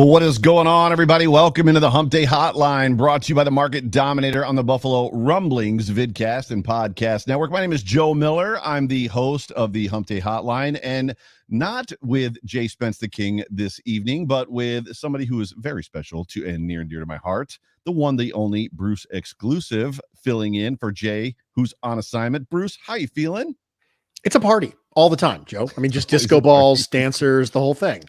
Well, what is going on, everybody? Welcome into the Hump Day Hotline, brought to you by the Market Dominator on the Buffalo Rumblings vidcast and podcast network. My name is Joe Miller. I'm the host of the Hump Day Hotline, and not with JSpencetheKing this evening, but with somebody who is very special to and near and dear to my heart, the one, the only Bruce Exclusive, filling in for Jay, who's on assignment. Bruce, how you feeling? It's a party all the time, Joe. I mean, just disco balls, dancers, the whole thing.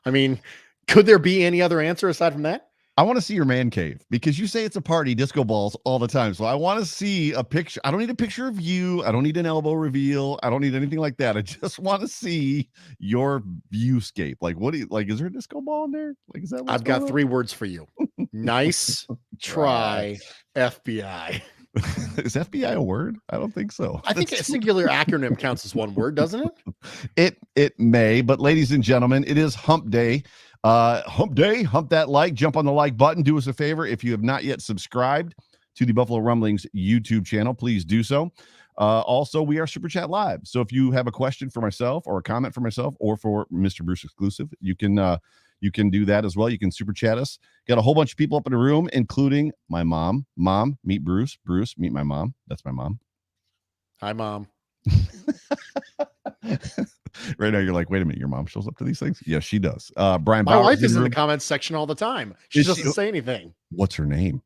I mean, could there be any other answer aside from that? I want to see your man cave because you say it's a party, disco balls all the time. So I want to see a picture. I don't need a picture of you. I don't need an elbow reveal. I don't need anything like that. I just want to see your viewscape. Like, what do you like? Is there a disco ball in there? Like, is that? I've got three words for you. Nice try, FBI. Is FBI a word? I don't think so. I think a singular acronym counts as one word, doesn't it? It may, but ladies and gentlemen, it is Hump Day. Hump Day, hump that like, jump on the like button. Do us a favor. If you have not yet subscribed to the Buffalo Rumblings YouTube channel, please do so. Also, we are Super Chat Live. So if you have a question for myself or a comment for myself or for Mr. Bruce Exclusive, you can do that as well. You can super chat us. Got a whole bunch of people up in the room, including my mom. Mom, meet Bruce. Bruce, meet my mom. That's my mom. Hi, Mom. Right now, you're like, wait a minute, your mom shows up to these things? Yes, she does. Brian, my wife is in the comments section all the time. She doesn't say anything. What's her name?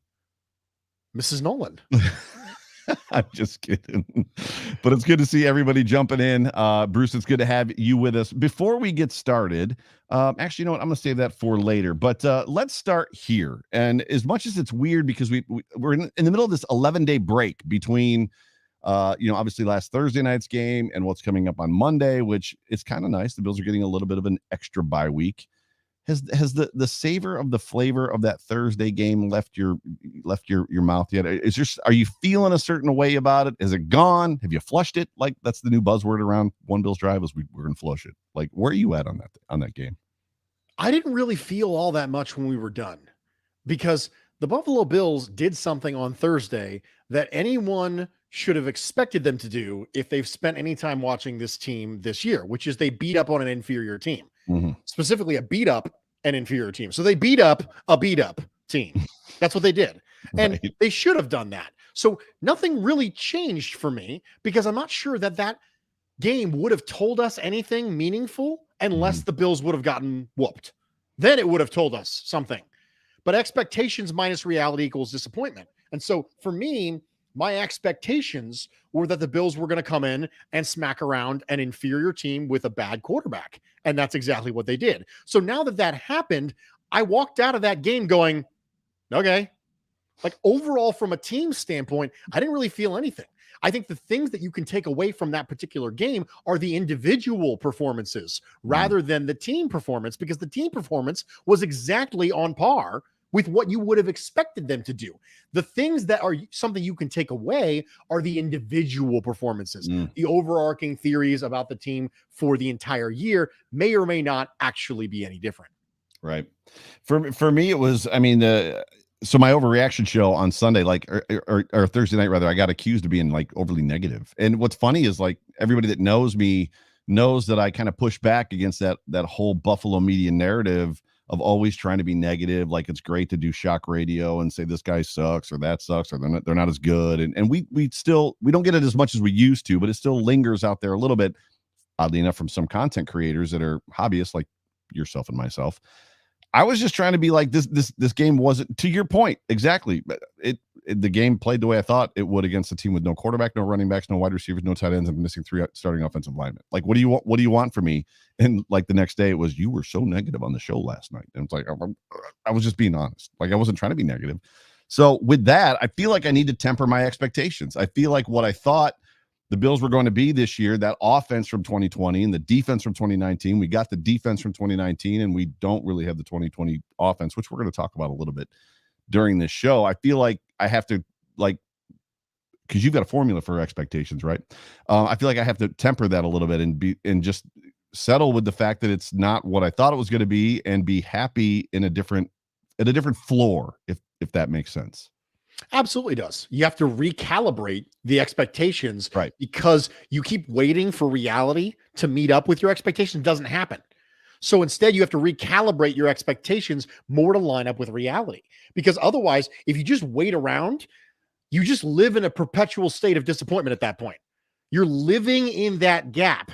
Mrs. Nolan. I'm just kidding. But it's good to see everybody jumping in. Bruce, it's good to have you with us. Before we get started, actually, you know what? I'm going to save that for later. But let's start here. And as much as it's weird because we're in the middle of this 11-day break between obviously last Thursday night's game and what's coming up on Monday, which is kind of nice. The Bills are getting a little bit of an extra bye week. Has the savor of the flavor of that Thursday game left your mouth yet? Are you feeling a certain way about it? Is it gone? Have you flushed it? Like, that's the new buzzword around One Bills Drive, is we're gonna flush it. Like, where are you at on that game? I didn't really feel all that much when we were done, because the Buffalo Bills did something on Thursday that anyone should have expected them to do if they've spent any time watching this team this year, which is they beat up on an inferior team. Mm-hmm. Specifically a beat up an inferior team. So they beat up a beat up team. That's what they did. And right. They should have done that. So nothing really changed for me, because I'm not sure that game would have told us anything meaningful unless the Bills would have gotten whooped. Then it would have told us something. But expectations minus reality equals disappointment. And so for me, my expectations were that the Bills were going to come in and smack around an inferior team with a bad quarterback. And that's exactly what they did. So now that happened, I walked out of that game going, okay. Like, overall, from a team standpoint, I didn't really feel anything. I think the things that you can take away from that particular game are the individual performances rather than the team performance, because the team performance was exactly on par with what you would have expected them to do. The things that are something you can take away are the individual performances. The overarching theories about the team for the entire year may or may not actually be any different. Right. For me, it was, I mean, so my overreaction show on Sunday, like, or Thursday night rather, I got accused of being like overly negative. And what's funny is, like, everybody that knows me knows that I kind of push back against that whole Buffalo media narrative of always trying to be negative. Like, it's great to do shock radio and say this guy sucks or that sucks or they're not as good. And we don't get it as much as we used to, but it still lingers out there a little bit, oddly enough, from some content creators that are hobbyists like yourself and myself. I was just trying to be like, this game wasn't, to your point, exactly. The game played the way I thought it would against a team with no quarterback, no running backs, no wide receivers, no tight ends, and missing 3 starting offensive linemen. Like, what do you want from me? And like the next day, it was, you were so negative on the show last night. And it's like, I was just being honest. Like, I wasn't trying to be negative. So with that, I feel like I need to temper my expectations. I feel like what I thought the Bills were going to be this year, that offense from 2020 and the defense from 2019. We got the defense from 2019, and we don't really have the 2020 offense, which we're going to talk about a little bit during this show. I feel like I have to, like, because you've got a formula for expectations, right? I feel like I have to temper that a little bit and just settle with the fact that it's not what I thought it was going to be, and be happy in a different floor, if that makes sense. Absolutely does. You have to recalibrate the expectations, right? Because you keep waiting for reality to meet up with your expectations. It doesn't happen. So instead, you have to recalibrate your expectations more to line up with reality. Because otherwise, if you just wait around, you just live in a perpetual state of disappointment at that point. You're living in that gap.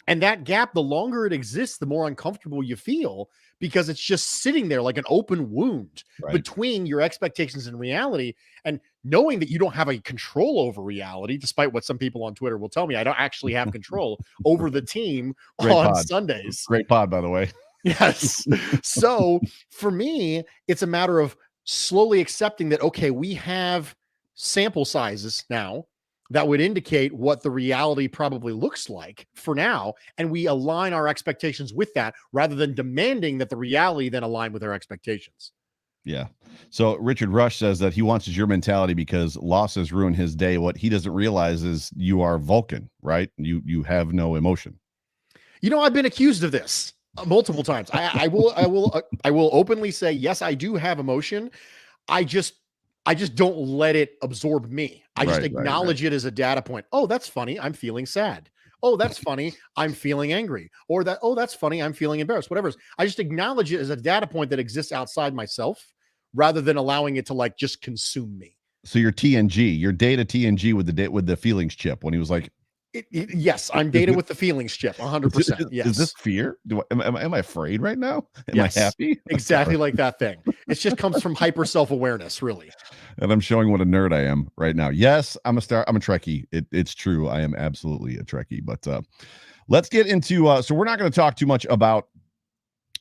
And that gap, the longer it exists, the more uncomfortable you feel because it's just sitting there like an open wound between your expectations and reality. And knowing that you don't have a control over reality, despite what some people on Twitter will tell me, I don't actually have control over the team on Sundays. Great pod, by the way. Yes. So for me, it's a matter of slowly accepting that, okay, we have sample sizes now that would indicate what the reality probably looks like for now. And we align our expectations with that rather than demanding that the reality then align with our expectations. Yeah. So Richard Rush says that he wants your mentality because losses ruin his day. What he doesn't realize is you are Vulcan, right? You have no emotion. You know, I've been accused of this multiple times. I will openly say, yes, I do have emotion. I just don't let it absorb me. I just acknowledge it as a data point. Oh, that's funny. I'm feeling sad. Oh, that's funny. I'm feeling angry. Or that, oh, that's funny. I'm feeling embarrassed. Whatever. I just acknowledge it as a data point that exists outside myself rather than allowing it to like just consume me. So your TNG, your data TNG with the feelings chip when he was like, yes, I'm data with the feelings chip, 100%. Yes. Is this fear? Am I afraid right now? Am I happy? Exactly like that thing. It just comes from hyper self-awareness, really. And I'm showing what a nerd I am right now. Yes, I'm a Trekkie. It's true. I am absolutely a Trekkie. But let's get into. So we're not going to talk too much about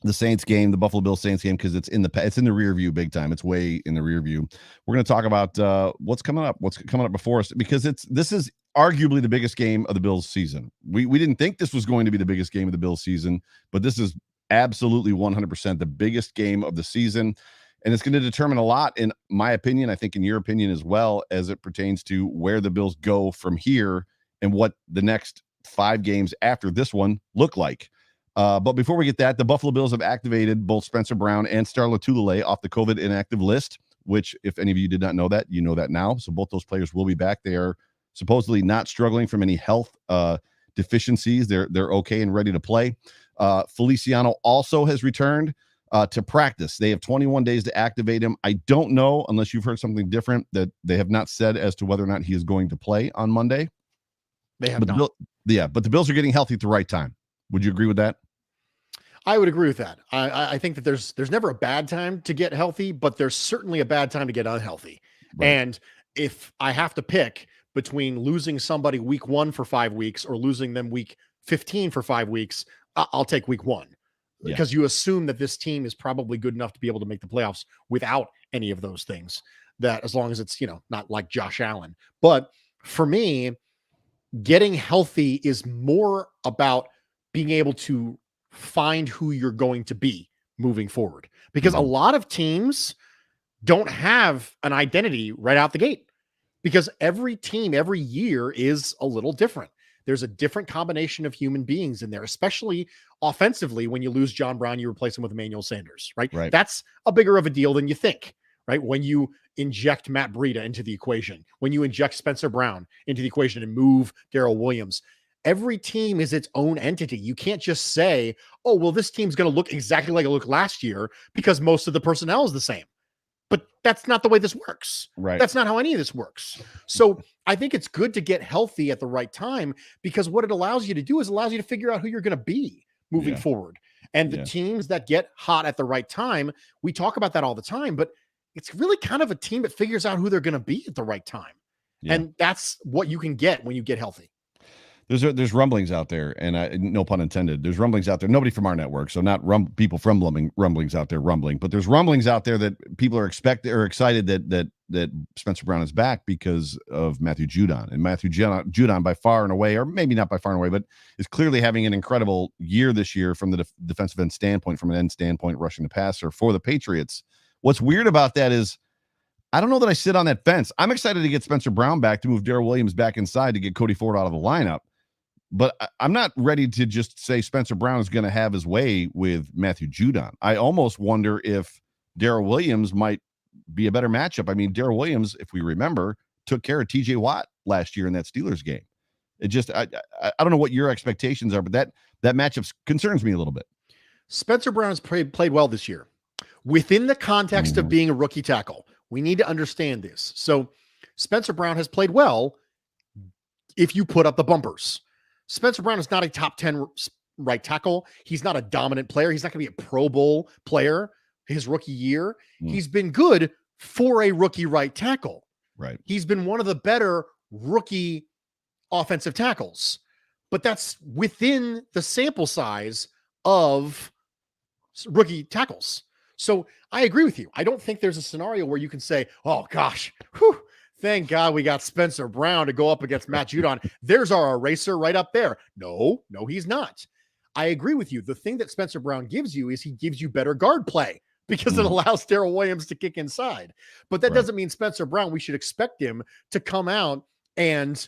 the Saints game, the Buffalo Bills Saints game, because it's in the rear view big time. It's way in the rear view. We're going to talk about what's coming up before us, because this is arguably the biggest game of the Bills season. We didn't think this was going to be the biggest game of the Bills season, but this is absolutely 100% the biggest game of the season. And it's going to determine a lot, in my opinion, I think in your opinion as well, as it pertains to where the Bills go from here and what the next 5 games after this one look like. But before we get that, the Buffalo Bills have activated both Spencer Brown and Star Lotulelei off the COVID inactive list, which, if any of you did not know that, you know that now. So both those players will be back. They are supposedly not struggling from any health deficiencies. They're okay and ready to play. Feliciano also has returned to practice. They have 21 days to activate him. I don't know, unless you've heard something different, that they have not said as to whether or not he is going to play on Monday. They have not. But the Bills are getting healthy at the right time. Would you agree with that? I would agree with that. I think that there's never a bad time to get healthy, but there's certainly a bad time to get unhealthy. Right. And if I have to pick between losing somebody week 1 for 5 weeks or losing them week 15 for 5 weeks, I'll take week 1, because you assume that this team is probably good enough to be able to make the playoffs without any of those things, that as long as it's, not like Josh Allen. But for me, getting healthy is more about being able to find who you're going to be moving forward, because a lot of teams don't have an identity right out the gate, because every team every year is a little different. There's a different combination of human beings in there, especially offensively. When you lose John Brown, you replace him with Emmanuel Sanders, right? That's a bigger of a deal than you think, right? When you inject Matt Breida into the equation, when you inject Spencer Brown into the equation and move Darrell Williams, every team is its own entity. You can't just say, oh, well, this team's going to look exactly like it looked last year because most of the personnel is the same. But that's not the way this works. Right. That's not how any of this works. So I think it's good to get healthy at the right time, because what it allows you to do is allows you to figure out who you're going to be moving forward. And the teams that get hot at the right time, we talk about that all the time, but it's really kind of a team that figures out who they're going to be at the right time. Yeah. And that's what you can get when you get healthy. There's rumblings out there, and no pun intended. There's rumblings out there. Nobody from our network, so not people from rumblings out there rumbling, but there's rumblings out there that people are excited that Spencer Brown is back because of Matthew Judon. And Matthew Judon, by far and away, or maybe not by far and away, but is clearly having an incredible year this year from the defensive end standpoint, from an end standpoint, rushing the passer for the Patriots. What's weird about that is, I don't know that I sit on that fence. I'm excited to get Spencer Brown back, to move Darrell Williams back inside, to get Cody Ford out of the lineup. But I'm not ready to just say Spencer Brown is going to have his way with Matthew Judon. I almost wonder if Darrell Williams might be a better matchup. I mean, Darrell Williams, if we remember, took care of TJ Watt last year in that Steelers game. It just, I don't know what your expectations are, but that matchup concerns me a little bit. Spencer Brown has played well this year within the context of being a rookie tackle. We need to understand this. So Spencer Brown has played well if you put up the bumpers. Spencer Brown is not a top 10 right tackle. He's not a dominant player. He's not going to be a Pro Bowl player his rookie year. He's been good for a rookie right tackle. Right. He's been one of the better rookie offensive tackles, but that's within the sample size of rookie tackles. So I agree with you. I don't think there's a scenario where you can say, oh gosh, thank God we got Spencer Brown to go up against Matt Judon. There's our eraser right up there. No, he's not. I agree with you. The thing that Spencer Brown gives you is he gives you better guard play because it allows Darrell Williams to kick inside. But that doesn't mean Spencer Brown, we should expect him to come out and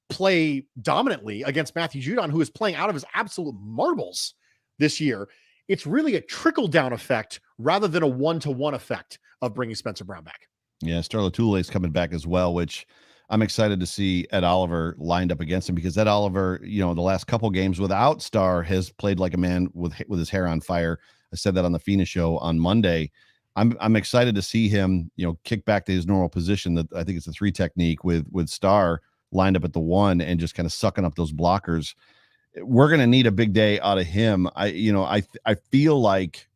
play dominantly against Matthew Judon, who is playing out of his absolute marbles this year. It's really a trickle-down effect rather than a one-to-one effect of bringing Spencer Brown back. Yeah, Star Lotulelei is coming back as well, which I'm excited to see Ed Oliver lined up against him, because Ed Oliver, the last couple games without Star has played like a man with his hair on fire. I said that on the Fina show on Monday. I'm excited to see him, kick back to his normal position. That I think it's a 3 technique with Star lined up at the 1 and just kind of sucking up those blockers. We're going to need a big day out of him. I feel like,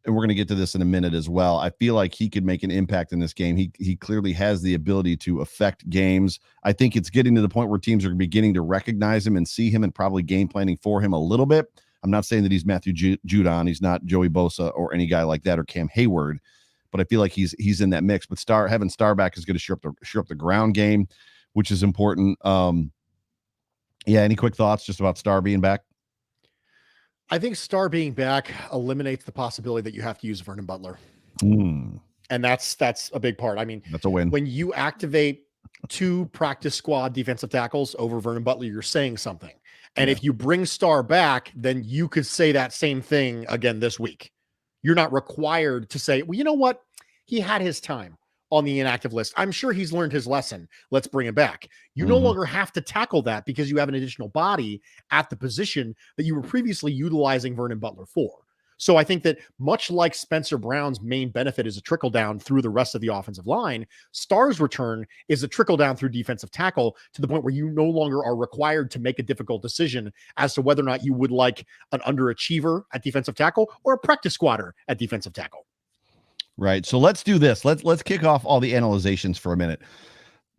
and we're going to get to this in a minute as well, I feel like he could make an impact in this game. He clearly has the ability to affect games. I think it's getting to the point where teams are beginning to recognize him and see him and probably game planning for him a little bit. I'm not saying that he's Matthew Judon. He's not Joey Bosa or any guy like that, or Cam Hayward, but I feel like he's in that mix. But having Star back is going to shore up the ground game, which is important. Any quick thoughts just about Star being back? I think Star being back eliminates the possibility that you have to use Vernon Butler. And that's a big part. I mean, that's a win. When you activate 2 practice squad defensive tackles over Vernon Butler, you're saying something. And if you bring Star back, then you could say that same thing again this week. You're not required to say, well, you know what? He had his time on the inactive list. I'm sure he's learned his lesson. Let's bring him back. You no longer have to tackle that because you have an additional body at the position that you were previously utilizing Vernon Butler for. So I think that much like Spencer Brown's main benefit is a trickle down through the rest of the offensive line, Star's return is a trickle down through defensive tackle to the point where you no longer are required to make a difficult decision as to whether or not you would like an underachiever at defensive tackle or a practice squatter at defensive tackle. Right. So let's do this. Let's kick off all the analyzations for a minute.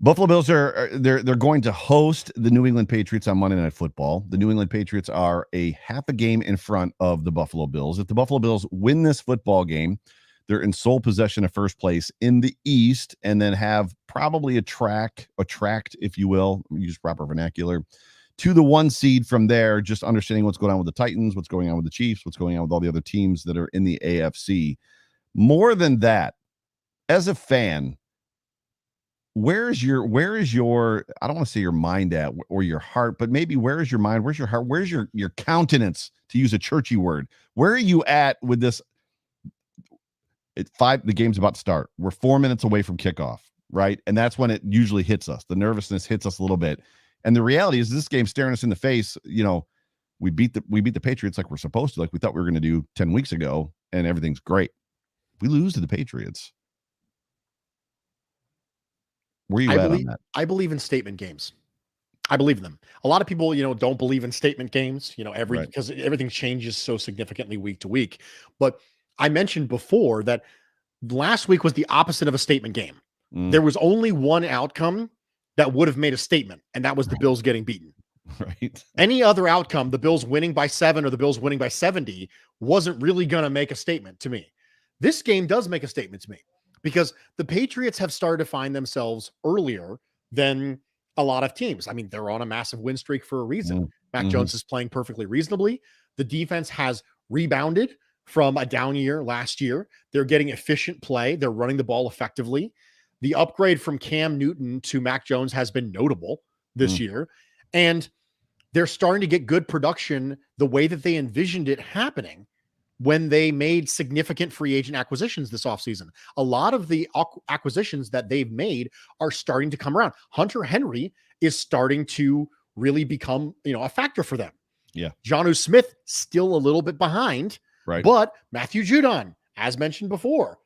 Buffalo Bills they're going to host the New England Patriots on Monday Night Football. The New England Patriots are a half a game in front of the Buffalo Bills. If the Buffalo Bills win this football game, they're in sole possession of first place in the East, and then have probably a tract, if you will, use proper vernacular, to the 1 seed from there, just understanding what's going on with the Titans, what's going on with the Chiefs, what's going on with all the other teams that are in the AFC. More than that, as a fan, where is your I don't want to say your mind at or your heart, but maybe where is your mind? Where's your heart? Where's your countenance, to use a churchy word? Where are you at with this? The game's about to start. We're 4 minutes away from kickoff, right? And that's when it usually hits us. The nervousness hits us a little bit. And the reality is this game's staring us in the face. We beat the Patriots like we're supposed to, like we thought we were going to do 10 weeks ago, and everything's great. We lose to the Patriots. Where are you at on that? I believe in statement games. I believe in them. A lot of people, don't believe in statement games, because everything changes so significantly week to week. But I mentioned before that last week was the opposite of a statement game. There was only one outcome that would have made a statement, and that was the Bills getting beaten. Right. Any other outcome, the Bills winning by 7 or the Bills winning by 70, wasn't really going to make a statement to me. This game does make a statement to me, because the Patriots have started to find themselves earlier than a lot of teams. I mean, they're on a massive win streak for a reason. Mac Jones is playing perfectly reasonably. The defense has rebounded from a down year last year. They're getting efficient play. They're running the ball effectively. The upgrade from Cam Newton to Mac Jones has been notable this year. And they're starting to get good production the way that they envisioned it happening when they made significant free agent acquisitions this offseason. A lot of the acquisitions that they've made are starting to come around. Hunter Henry is starting to really become, a factor for them. Yeah. Jonnu Smith still a little bit behind, Right. But Matthew Judon, as mentioned before,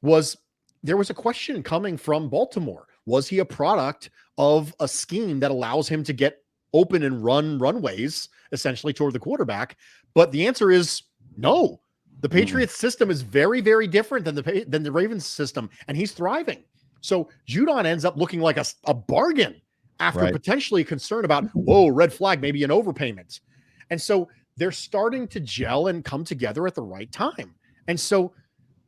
there was a question coming from Baltimore. Was he a product of a scheme that allows him to get open and run runways essentially toward the quarterback? But the answer is no. The Patriots system is very, very different than the Ravens system, and he's thriving. So Judon ends up looking like a bargain after potentially concern about, red flag, maybe an overpayment. And so they're starting to gel and come together at the right time. And so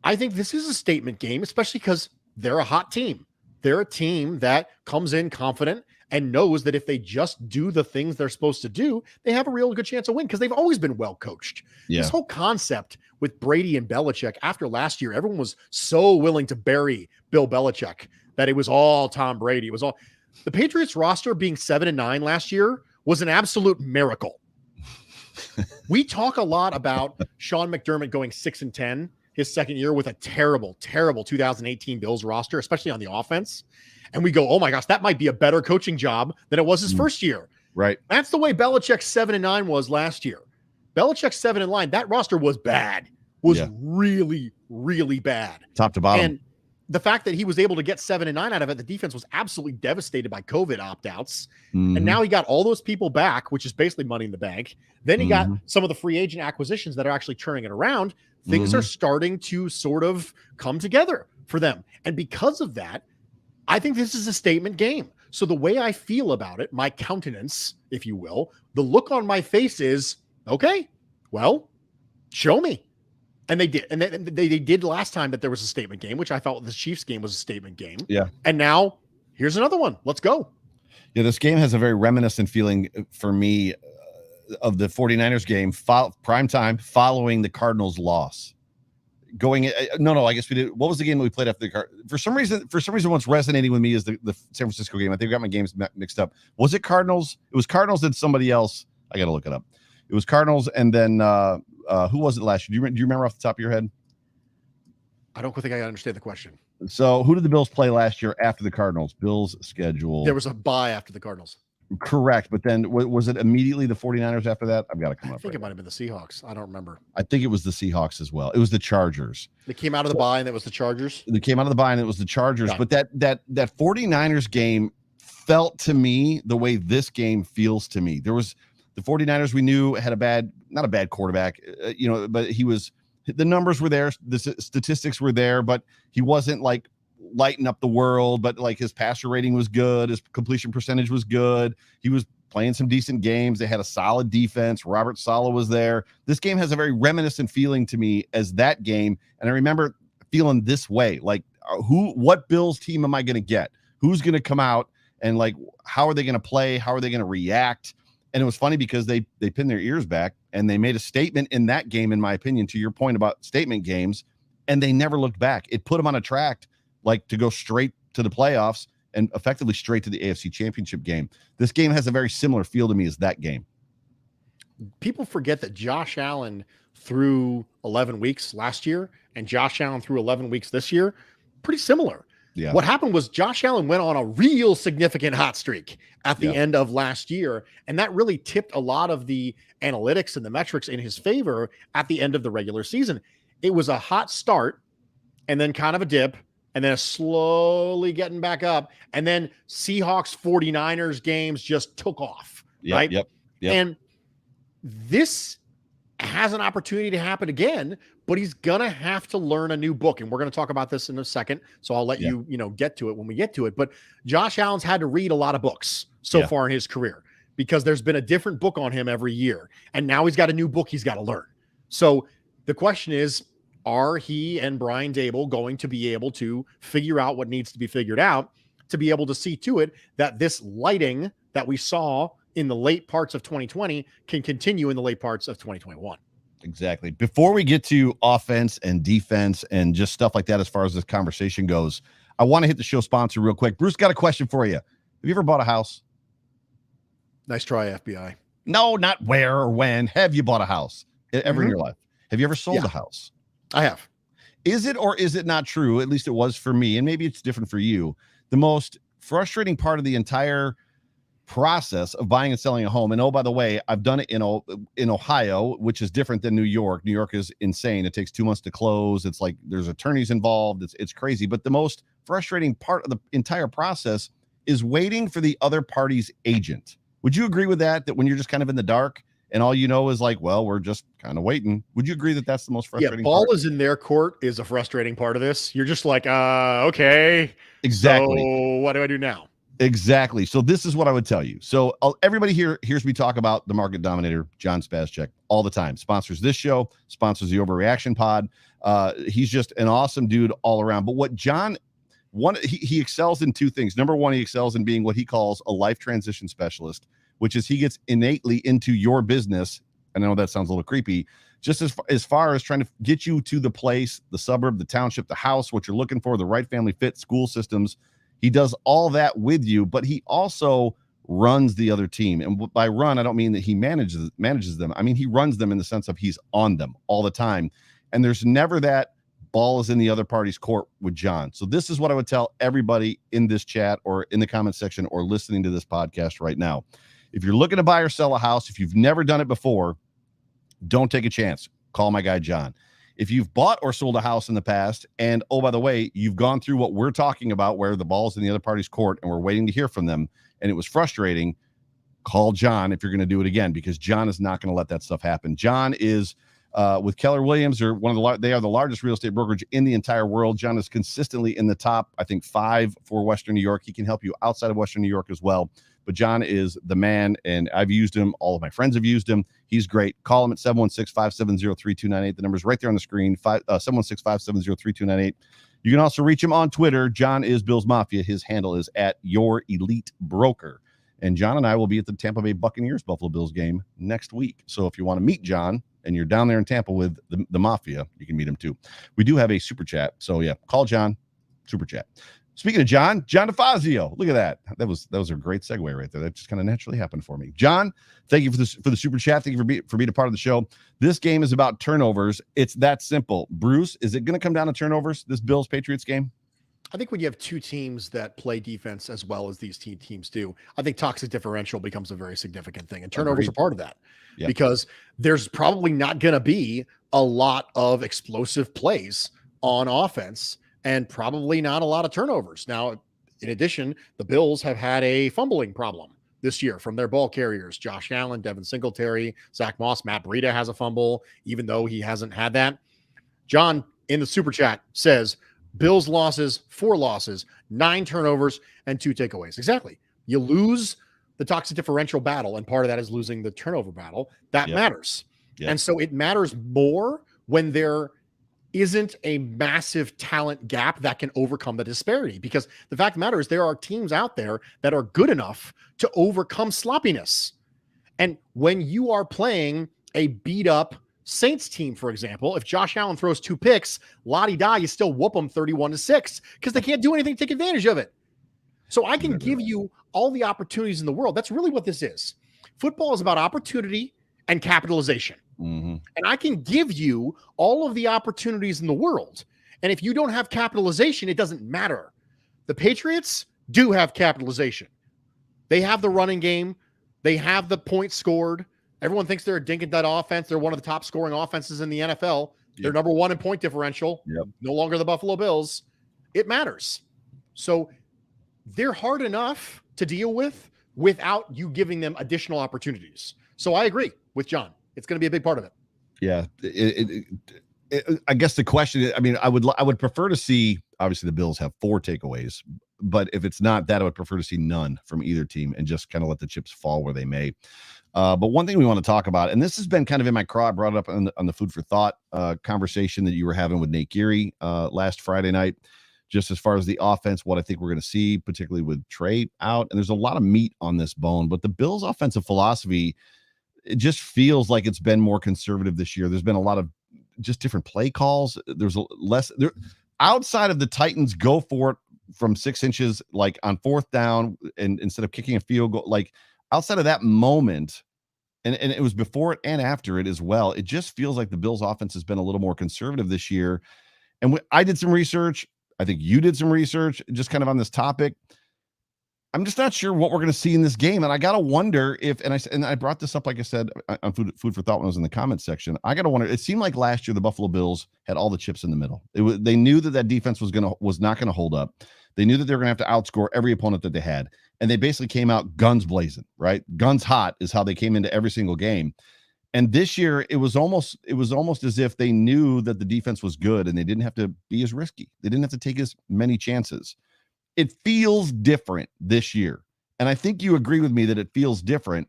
I think this is a statement game, especially because they're a hot team. They're a team that comes in confident and knows that if they just do the things they're supposed to do, they have a real good chance of winning because they've always been well coached. Yeah. This whole concept with Brady and Belichick after last year, everyone was so willing to bury Bill Belichick that it was all Tom Brady. It was all the Patriots roster being 7-9 last year was an absolute miracle. We talk a lot about Sean McDermott going 6-10 his second year with a terrible, terrible 2018 Bills roster, especially on the offense. And we go, oh my gosh, that might be a better coaching job than it was his first year. Right. That's the way Belichick's 7-9 was last year. Belichick's 7-9, that roster was bad, really, really bad. Top to bottom. And the fact that he was able to get 7-9 out of it, the defense was absolutely devastated by COVID opt-outs. And now he got all those people back, which is basically money in the bank. Then he got some of the free agent acquisitions that are actually turning it around. Things are starting to sort of come together for them. And because of that, I think this is a statement game. So the way I feel about it, my countenance, if you will, the look on my face is, okay, well, show me. And they did. And they did last time that there was a statement game, which I felt the Chiefs game was a statement game. Yeah. And now here's another one. Let's go. Yeah, this game has a very reminiscent feeling for me of the 49ers game, prime time, following the Cardinals loss. I guess we did. What was the game that we played after the Cardinals? For some reason, what's resonating with me is the San Francisco game. I think I got my games mixed up. Was it Cardinals? It was Cardinals and somebody else. I got to look it up. It was Cardinals and then who was it last year? Do you remember off the top of your head? I don't think I understand the question. So who did the Bills play last year after the Cardinals? Bills schedule. There was a bye after the Cardinals. Correct. But then was it immediately the 49ers after that? I've got to come up. I think it might have been the Seahawks. I don't remember. I think it was the Seahawks as well. It was the Chargers. They came out of the bye and it was the Chargers. They came out of the bye and it was the Chargers. But that 49ers game felt to me the way this game feels to me. There was the 49ers we knew had not a bad quarterback, but the numbers were there. The statistics were there, but he wasn't like lighting up the world, but like his passer rating was good. His completion percentage was good. He was playing some decent games. They had a solid defense. Robert Saleh was there. This game has a very reminiscent feeling to me as that game. And I remember feeling this way, like what Bills team am I going to get? Who's going to come out and like, how are they going to play? How are they going to react? And it was funny because they pinned their ears back and they made a statement in that game, in my opinion, to your point about statement games, and they never looked back. It put them on a track like to go straight to the playoffs and effectively straight to the AFC Championship game. This game has a very similar feel to me as that game. People forget that Josh Allen threw 11 weeks last year and Josh Allen threw 11 weeks this year. Pretty similar. Yeah. What happened was Josh Allen went on a real significant hot streak at the end of last year, and that really tipped a lot of the analytics and the metrics in his favor at the end of the regular season. It was a hot start and then kind of a dip and then a slowly getting back up, and then Seahawks 49ers games just took off. Right. Yep. And this has an opportunity to happen again, but he's gonna have to learn a new book, and we're gonna talk about this in a second. So I'll let you get to it when we get to it. But Josh Allen's had to read a lot of books so far in his career because there's been a different book on him every year, and now he's got a new book he's got to learn. So the question is, are he and Brian Daboll going to be able to figure out what needs to be figured out to be able to see to it that this lighting that we saw in the late parts of 2020 can continue in the late parts of 2021? Exactly. Before we get to offense and defense and just stuff like that, as far as this conversation goes, I want to hit the show sponsor real quick. Bruce, got a question for you. Have you ever bought a house? Nice try, FBI. No, not where or when. Have you bought a house ever in your life? Have you ever sold a house? I have. Is it or is it not true? At least it was for me, and maybe it's different for you. The most frustrating part of the entire process of buying and selling a home. And oh, by the way, I've done it in Ohio, which is different than New York. New York is insane. It takes 2 months to close. It's like there's attorneys involved. It's crazy. But the most frustrating part of the entire process is waiting for the other party's agent. Would you agree with that? That when you're just kind of in the dark and all you know is like, well, we're just kind of waiting. Would you agree that that's the most frustrating ball part? is in their court is a frustrating part of this. You're just like, okay. Exactly. So what do I do now? Exactly. So this is what I would tell you. So everybody here hears me talk about the market dominator, John Spazcheck, all the time. Sponsors this show, sponsors the Overreaction Pod. He's just an awesome dude all around. But what John, he excels in two things. Number one, he excels in being what he calls a life transition specialist, which is he gets innately into your business. And I know that sounds a little creepy, just as far as trying to get you to the place, the suburb, the township, the house, what you're looking for, the right family fit, school systems. He does all that with you, but he also runs the other team. And by run, I don't mean that he manages them. I mean, he runs them in the sense of he's on them all the time. And there's never that ball is in the other party's court with John. So this is what I would tell everybody in this chat or in the comment section or listening to this podcast right now. If you're looking to buy or sell a house, if you've never done it before, don't take a chance. Call my guy, John. If you've bought or sold a house in the past, and oh, by the way, you've gone through what we're talking about where the ball's in the other party's court and we're waiting to hear from them, and it was frustrating, call John if you're going to do it again, because John is not going to let that stuff happen. John is with Keller Williams, or they are the largest real estate brokerage in the entire world. John is consistently in the top, I think, 5 for Western New York. He can help you outside of Western New York as well. But John is the man, and I've used him. All of my friends have used him. He's great. Call him at 716-570-3298. The number's right there on the screen, 716-570-3298. You can also reach him on Twitter. John is Bills Mafia. His handle is at Your Elite Broker. And John and I will be at the Tampa Bay Buccaneers Buffalo Bills game next week. So if you want to meet John and you're down there in Tampa with the Mafia, you can meet him too. We do have a super chat. So yeah, call John, super chat. Speaking of John DeFazio, look at that. That was a great segue right there. That just kind of naturally happened for me. John, thank you for the super chat. Thank you for being a part of the show. This game is about turnovers. It's that simple. Bruce, is it going to come down to turnovers, this Bills Patriots game? I think when you have two teams that play defense as well as these teams do, I think toxic differential becomes a very significant thing. And turnovers are part of that because there's probably not going to be a lot of explosive plays on offense and probably not a lot of turnovers. Now, in addition, the Bills have had a fumbling problem this year from their ball carriers. Josh Allen, Devin Singletary, Zach Moss, Matt Breida has a fumble, even though he hasn't had that. John in the super chat says, Bills losses, 4 losses, 9 turnovers, and 2 takeaways. Exactly. You lose the toxic differential battle, and part of that is losing the turnover battle. That matters. And so it matters more when there isn't a massive talent gap that can overcome the disparity, because the fact of the matter is there are teams out there that are good enough to overcome sloppiness. And when you are playing a beat up Saints team, for example, if Josh Allen throws 2 picks, la-di-da, you still whoop them 31-6 because they can't do anything to take advantage of it. So I can give you all the opportunities in the world. That's really what this is. Football is about opportunity and capitalization. Mm-hmm. And I can give you all of the opportunities in the world. And if you don't have capitalization, it doesn't matter. The Patriots do have capitalization. They have the running game. They have the points scored. Everyone thinks they're a dink and dud offense. They're one of the top scoring offenses in the NFL. They're number 1 in point differential. No longer the Buffalo Bills. It matters. So they're hard enough to deal with without you giving them additional opportunities. So I agree with John. It's going to be a big part of it. Yeah. I guess the question is, I mean, I would prefer to see, obviously the Bills have 4 takeaways, but if it's not that, I would prefer to see none from either team and just kind of let the chips fall where they may. But one thing we want to talk about, and this has been kind of in my craw, I brought it up on the Food for Thought conversation that you were having with Nate Geary last Friday night, just as far as the offense, what I think we're going to see, particularly with Trey out. And there's a lot of meat on this bone, but the Bills' offensive philosophy, it just feels like it's been more conservative this year. There's been a lot of just different play calls. There's less there outside of the Titans go for it from 6 inches, like on 4th down, and instead of kicking a field goal, like outside of that moment, and it was before it and after it as well. It just feels like the Bills offense has been a little more conservative this year. And I did some research. I think you did some research just kind of on this topic. I'm just not sure what we're going to see in this game. And I got to wonder if, and I brought this up, like I said, on food for thought when I was in the comments section. I got to wonder, it seemed like last year the Buffalo Bills had all the chips in the middle. They knew that defense was not going to hold up. They knew that they were going to have to outscore every opponent that they had. And they basically came out guns blazing, right? Guns hot is how they came into every single game. And this year it was almost as if they knew that the defense was good and they didn't have to be as risky. They didn't have to take as many chances. It feels different this year. And I think you agree with me that it feels different,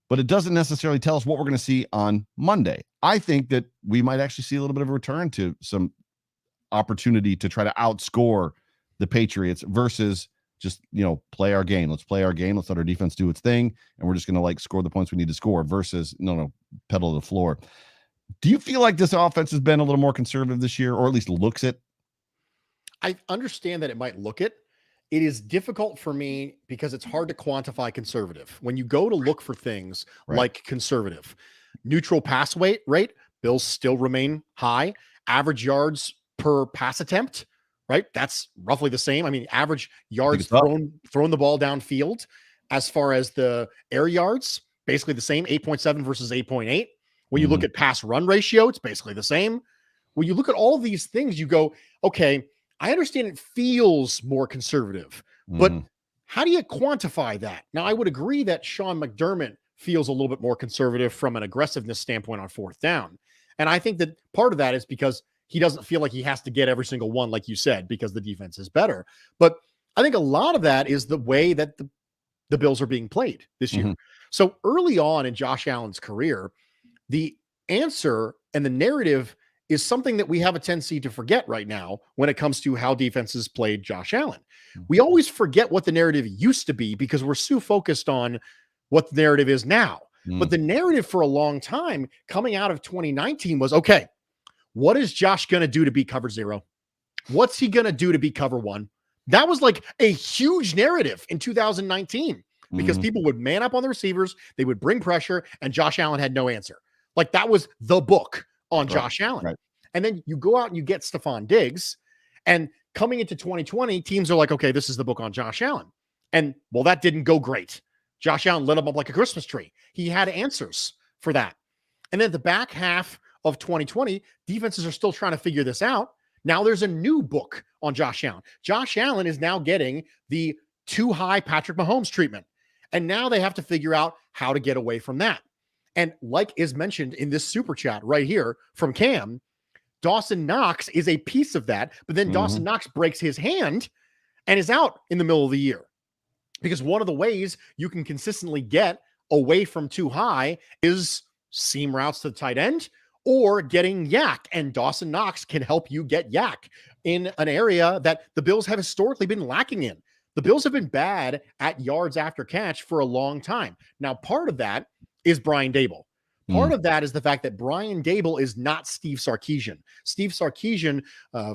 but it doesn't necessarily tell us what we're going to see on Monday. I think that we might actually see a little bit of a return to some opportunity to try to outscore the Patriots versus just, play our game. Let's play our game. Let's let our defense do its thing. And we're just going to score the points we need to score versus pedal to the floor. Do you feel like this offense has been a little more conservative this year, or at least looks it? I understand that it might look it. It is difficult for me because it's hard to quantify conservative. When you go to look for things like conservative, neutral pass rate, Bills still remain high. Average yards per pass attempt, right? That's roughly the same. I mean, average yards thrown the ball downfield. As far as the air yards, basically the same, 8.7 versus 8.8. When you look at pass run ratio, it's basically the same. When you look at all these things, you go, okay, I understand it feels more conservative, but how do you quantify that? Now, I would agree that Sean McDermott feels a little bit more conservative from an aggressiveness standpoint on fourth down. And I think that part of that is because he doesn't feel like he has to get every single one, like you said, because the defense is better. But I think a lot of that is the way that the Bills are being played this year. So early on in Josh Allen's career, the answer and the narrative is something that we have a tendency to forget right now when it comes to how defenses played Josh Allen. We always forget what the narrative used to be because we're so focused on what the narrative is now. But the narrative for a long time coming out of 2019 was, okay, what is Josh going to do to beat cover 0? What's he going to do to beat cover 1? That was like a huge narrative in 2019 because people would man up on the receivers, they would bring pressure, and Josh Allen had no answer. Like that was the book on Josh Allen. Right. And then you go out and you get Stephon Diggs, and coming into 2020, teams are like, okay, this is the book on Josh Allen. And well, that didn't go great. Josh Allen lit him up like a Christmas tree. He had answers for that. And then the back half of 2020, defenses are still trying to figure this out. Now there's a new book on Josh Allen. Josh Allen is now getting the too high Patrick Mahomes treatment. And now they have to figure out how to get away from that. And like is mentioned in this super chat right here from Cam, Dawson Knox is a piece of that, but then Dawson Knox breaks his hand and is out in the middle of the year. Because one of the ways you can consistently get away from too high is seam routes to the tight end or getting yak. And Dawson Knox can help you get yak in an area that the Bills have historically been lacking in. The Bills have been bad at yards after catch for a long time. Now, part of that is Brian Daboll. Part of that is the fact that Brian Daboll is not Steve Sarkisian. Steve Sarkisian,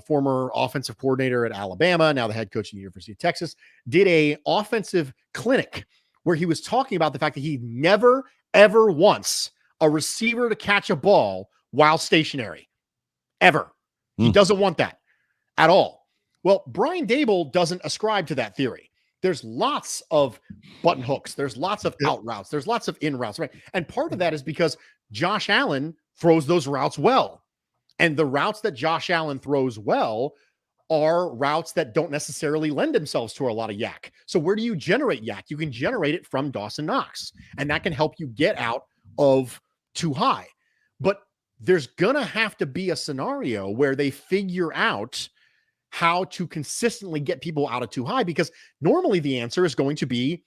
former offensive coordinator at Alabama, now the head coach at the University of Texas, did a offensive clinic where he was talking about the fact that he never, ever wants a receiver to catch a ball while stationary. Ever. He doesn't want that at all. Well, Brian Daboll doesn't ascribe to that theory. There's lots of button hooks. There's lots of out routes. There's lots of in routes, right? And part of that is because Josh Allen throws those routes well. And the routes that Josh Allen throws well are routes that don't necessarily lend themselves to a lot of yak. So where do you generate yak? You can generate it from Dawson Knox, and that can help you get out of too high. But there's going to have to be a scenario where they figure out how to consistently get people out of too high, because normally the answer is going to be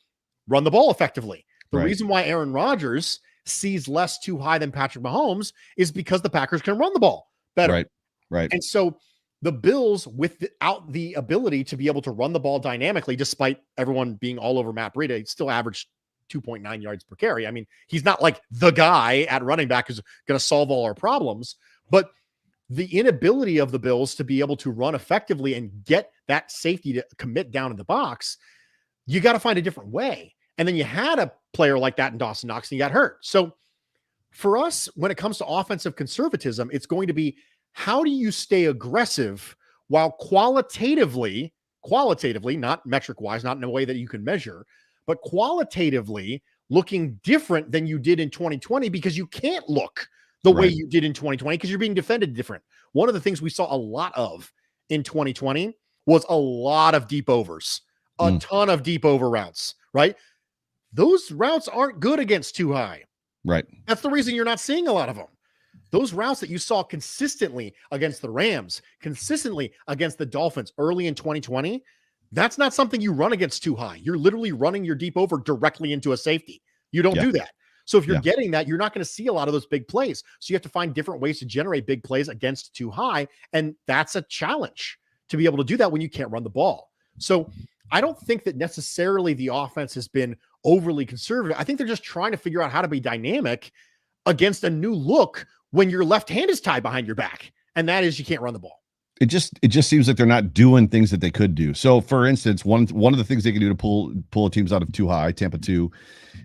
run the ball effectively. The reason why Aaron Rodgers sees less too high than Patrick Mahomes is because the Packers can run the ball better. Right. And so the Bills, without the ability to be able to run the ball dynamically, despite everyone being all over Matt Breida, still averaged 2.9 yards per carry. I mean, he's not like the guy at running back who's going to solve all our problems, but the inability of the Bills to be able to run effectively and get that safety to commit down in the box, you got to find a different way. And then you had a player like that in Dawson Knox and he got hurt. So for us, when it comes to offensive conservatism, it's going to be, how do you stay aggressive while qualitatively qualitatively, not metric wise, not in a way that you can measure, but qualitatively looking different than you did in 2020 because you can't look the way you did in 2020 because you're being defended different. One of the things we saw a lot of in 2020 was a lot of deep overs, a ton of deep over routes, right? Those routes aren't good against too high. Right. That's the reason you're not seeing a lot of them. Those routes that you saw consistently against the Rams, consistently against the Dolphins early in 2020, that's not something you run against too high. You're literally running your deep over directly into a safety. You don't do that. So if you're getting that, you're not going to see a lot of those big plays. So you have to find different ways to generate big plays against too high. And that's a challenge to be able to do that when you can't run the ball. So I don't think that necessarily the offense has been overly conservative. I think they're just trying to figure out how to be dynamic against a new look when your left hand is tied behind your back. And that is you can't run the ball. It just seems like they're not doing things that they could do. So, for instance, one of the things they can do to pull teams out of too high, Tampa 2,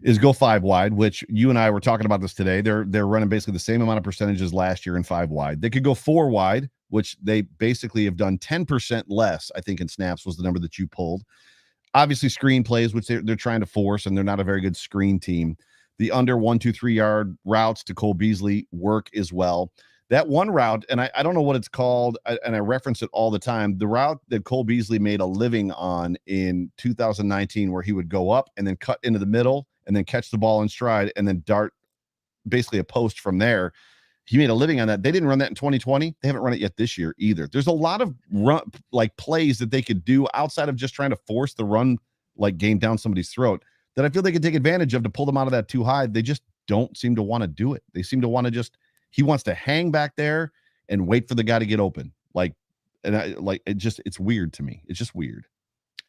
is go 5 wide. Which you and I were talking about this today. They're running basically the same amount of percentages last year in 5 wide. They could go 4 wide, which they basically have done 10% less. I think in snaps was the number that you pulled. Obviously, screen plays, which they're trying to force, and they're not a very good screen team. The under 1, 2, 3 yard routes to Cole Beasley work as well. That one route, and I don't know what it's called, and I reference it all the time, the route that Cole Beasley made a living on in 2019 where he would go up and then cut into the middle and then catch the ball in stride and then dart basically a post from there. He made a living on that. They didn't run that in 2020. They haven't run it yet this year either. There's a lot of plays that they could do outside of just trying to force the run game down somebody's throat that I feel they could take advantage of to pull them out of that too high. They just don't seem to want to do it. They seem to want to he wants to hang back there and wait for the guy to get open. It's weird to me. It's just weird.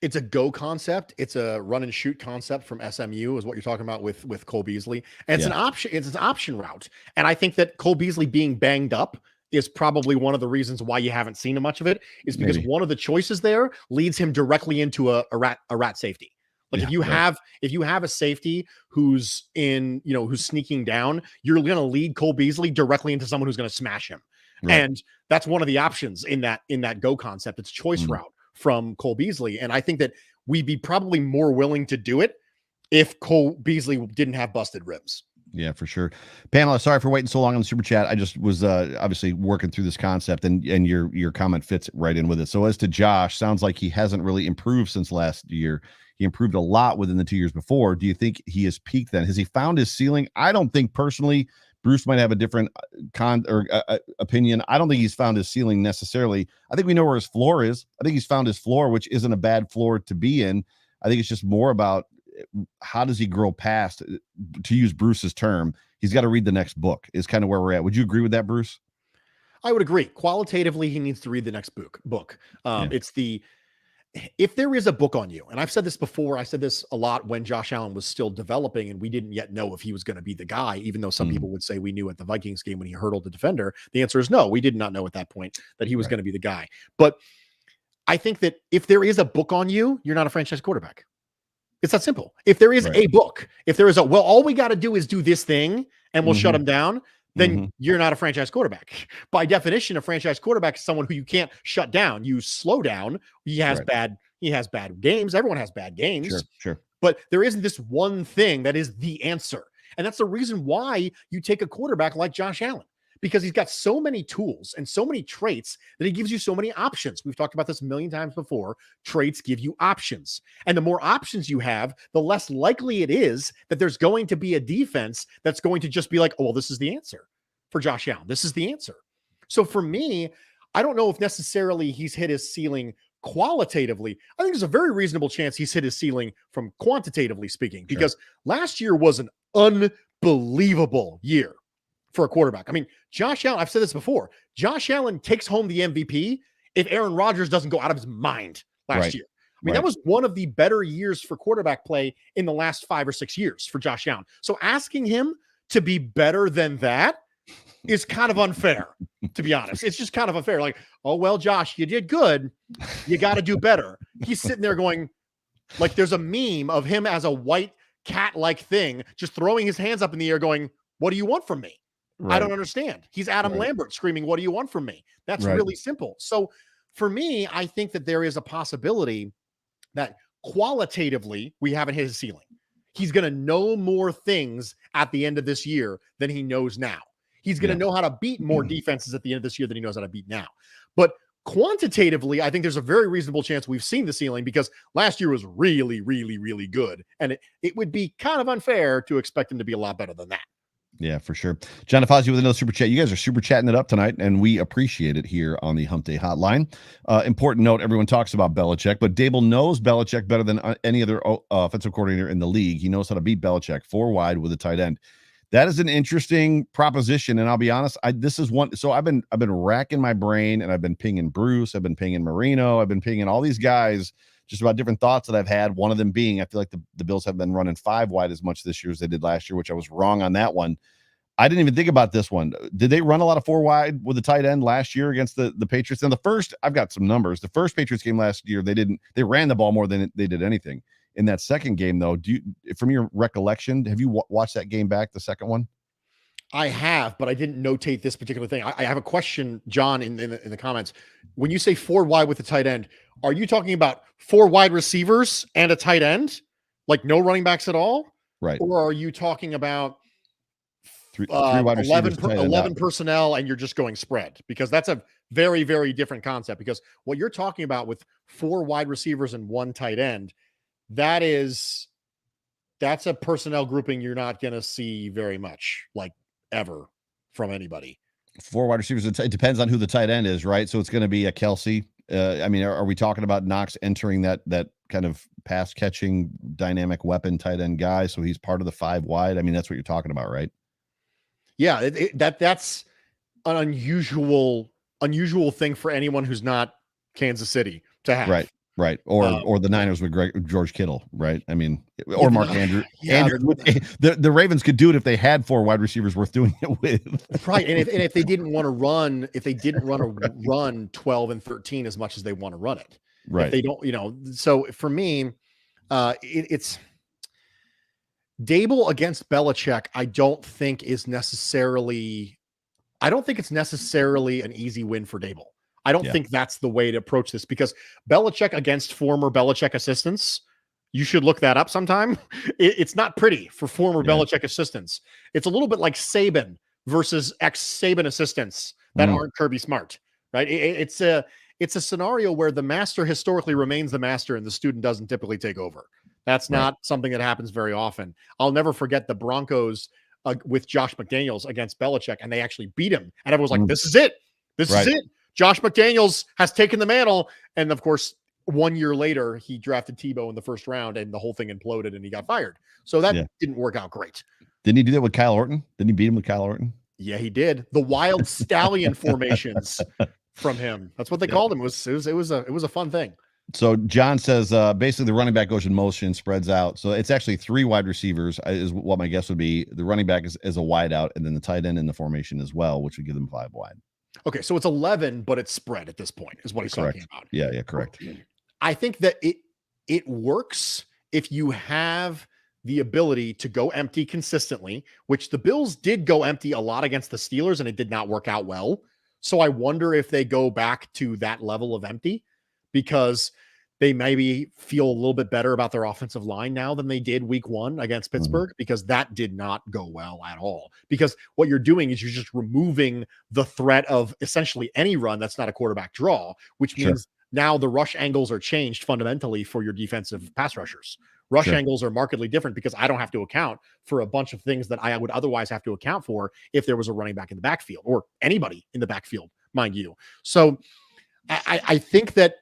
It's a go concept. It's a run and shoot concept from SMU is what you're talking about with Cole Beasley. And it's an option. It's an option route. And I think that Cole Beasley being banged up is probably one of the reasons why you haven't seen much of it is because one of the choices there leads him directly into a rat safety. If you have a safety who's who's sneaking down, you're going to lead Cole Beasley directly into someone who's going to smash him. Right. And that's one of the options in that go concept. It's choice route from Cole Beasley. And I think that we'd be probably more willing to do it if Cole Beasley didn't have busted ribs. Yeah, for sure. Pamela, sorry for waiting so long on the super chat. I just was obviously working through this concept and your comment fits right in with it. So as to Josh, sounds like he hasn't really improved since last year. He improved a lot within the 2 years before. Do you think he has peaked then? Has he found his ceiling? I don't think personally. Bruce might have a different opinion. I don't think he's found his ceiling necessarily. I think we know where his floor is. I think he's found his floor, which isn't a bad floor to be in. I think it's just more about how does he grow past, to use Bruce's term, he's got to read the next book is kind of where we're at. Would you agree with that, Bruce? I would agree. Qualitatively, he needs to read the next book. If there is a book on you, and I've said this before, I said this a lot when Josh Allen was still developing and we didn't yet know if he was going to be the guy, even though some people would say we knew at the Vikings game when he hurdled the defender. The answer is no, we did not know at that point that he was going to be the guy. But I think that if there is a book on you, you're not a franchise quarterback. It's that simple. If there is a book, if there is all we got to do is do this thing and we'll shut him down, then you're not a franchise quarterback. By definition, a franchise quarterback is someone who you can't shut down. You slow down. He has bad games. Everyone has bad games. Sure. But there isn't this one thing that is the answer. And that's the reason why you take a quarterback like Josh Allen, because he's got so many tools and so many traits that he gives you so many options. We've talked about this a million times before. Traits give you options. And the more options you have, the less likely it is that there's going to be a defense that's going to just be like, oh, well, this is the answer for Josh Allen. This is the answer. So for me, I don't know if necessarily he's hit his ceiling qualitatively. I think there's a very reasonable chance he's hit his ceiling from quantitatively speaking, because last year was an unbelievable year for a quarterback. I mean, Josh Allen, I've said this before, Josh Allen takes home the MVP if Aaron Rodgers doesn't go out of his mind last year. I mean, that was one of the better years for quarterback play in the last 5 or 6 years for Josh Allen. So asking him to be better than that is kind of unfair, to be honest. It's just kind of unfair. Like, oh, well, Josh, you did good. You got to do better. He's sitting there going, like, there's a meme of him as a white cat-like thing, just throwing his hands up in the air going, what do you want from me? I don't understand. He's Adam Lambert screaming, what do you want from me? That's really simple. So for me, I think that there is a possibility that qualitatively we haven't hit his ceiling. He's going to know more things at the end of this year than he knows now. He's going to know how to beat more defenses at the end of this year than he knows how to beat now. But quantitatively, I think there's a very reasonable chance we've seen the ceiling, because last year was really, really, really good. And it would be kind of unfair to expect him to be a lot better than that. Yeah, for sure. John Afazio with another super chat. You guys are super chatting it up tonight, and we appreciate it here on the Hump Day Hotline. Important note, everyone talks about Belichick, but Dable knows Belichick better than any other offensive coordinator in the league. He knows how to beat Belichick 4 wide with a tight end. That is an interesting proposition, and I'll be honest, this is one. So I've been racking my brain, and I've been pinging Bruce, I've been pinging Marino, I've been pinging all these guys just about different thoughts that I've had. One of them being, I feel like the Bills have been running 5 wide as much this year as they did last year, which I was wrong on that one. I didn't even think about this one. Did they run a lot of 4 wide with the tight end last year against the Patriots? And the first, I've got some numbers. The first Patriots game last year, they ran the ball more than they did anything. In that second game, though, from your recollection, have you watched that game back, the second one? I have, but I didn't notate this particular thing. I have a question, John, in the comments. When you say 4 wide with the tight end, are you talking about 4 wide receivers and a tight end? Like no running backs at all? Right. Or are you talking about 3 wide receivers, 11 personnel and you're just going spread? Because that's a very, very different concept. Because what you're talking about with 4 wide receivers and 1 tight end, that's a personnel grouping you're not going to see very much, like ever, from anybody. 4 wide receivers. It depends on who the tight end is, right? So it's going to be a Kelsey. I mean, are we talking about Knox entering that kind of pass catching dynamic weapon tight end guy? So he's part of the 5 wide. I mean, that's what you're talking about, right? Yeah, that's an unusual thing for anyone who's not Kansas City to have. Right. Or the Niners with George Kittle, right? I mean, or Mark Andrews. Yeah, the Ravens could do it if they had 4 wide receivers worth doing it with. Right. And if they didn't want to run, run 12 and 13 as much as they want to run it. Right. If they don't, so for me, it's Dable against Belichick. I don't think it's necessarily an easy win for Dable. I don't think that's the way to approach this, because Belichick against former Belichick assistants, you should look that up sometime. It's not pretty for former Belichick assistants. It's a little bit like Saban versus ex-Saban assistants that aren't Kirby Smart, right? It's a scenario where the master historically remains the master and the student doesn't typically take over. That's not something that happens very often. I'll never forget the Broncos with Josh McDaniels against Belichick, and they actually beat him. And everyone was like, this is it. This is it. Josh McDaniels has taken the mantle. And of course, 1 year later, he drafted Tebow in the first round and the whole thing imploded and he got fired. So that didn't work out great. Didn't he do that with Kyle Orton? Didn't he beat him with Kyle Orton? Yeah, he did. The wild stallion formations from him. That's what they called him. It was a fun thing. So John says basically the running back goes in motion, spreads out. So it's actually 3 wide receivers is what my guess would be. The running back is a wide out, and then the tight end in the formation as well, which would give them 5 wide. Okay, so it's 11, but it's spread at this point, is what he's talking about. Yeah, correct. I think that it works if you have the ability to go empty consistently, which the Bills did go empty a lot against the Steelers, and it did not work out well. So I wonder if they go back to that level of empty, because they maybe feel a little bit better about their offensive line now than they did week 1 against Pittsburgh, because that did not go well at all. Because what you're doing is you're just removing the threat of essentially any run that's not a quarterback draw, which means now the rush angles are changed fundamentally for your defensive pass rushers. Rush angles are markedly different because I don't have to account for a bunch of things that I would otherwise have to account for if there was a running back in the backfield, or anybody in the backfield, mind you. So I think that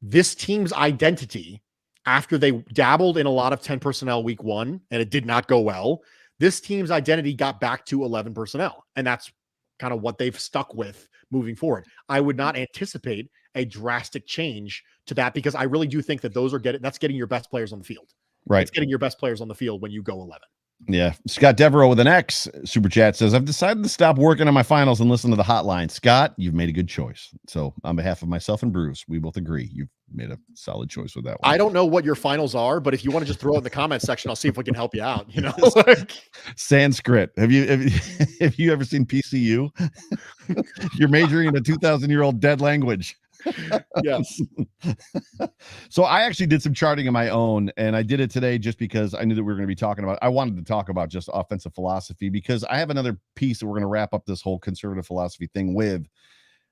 this team's identity, after they dabbled in a lot of 10 personnel week 1 and it did not go well, this team's identity got back to 11 personnel. And that's kind of what they've stuck with moving forward. I would not anticipate a drastic change to that, because I really do think that that's getting your best players on the field. Right. It's getting your best players on the field when you go 11. Yeah. Scott Devereaux with an X super chat says, I've decided to stop working on my finals and listen to the hotline. Scott, you've made a good choice. So on behalf of myself and Bruce, we both agree you've made a solid choice with that one. I don't know what your finals are, but if you want to just throw it in the comment section, I'll see if we can help you out. Sanskrit. Have you ever seen PCU? You're majoring in a 2,000-year-old dead language. Yes. So I actually did some charting of my own, and I did it today just because I knew that we were going to be talking about, I wanted to talk about just offensive philosophy, because I have another piece that we're going to wrap up this whole conservative philosophy thing with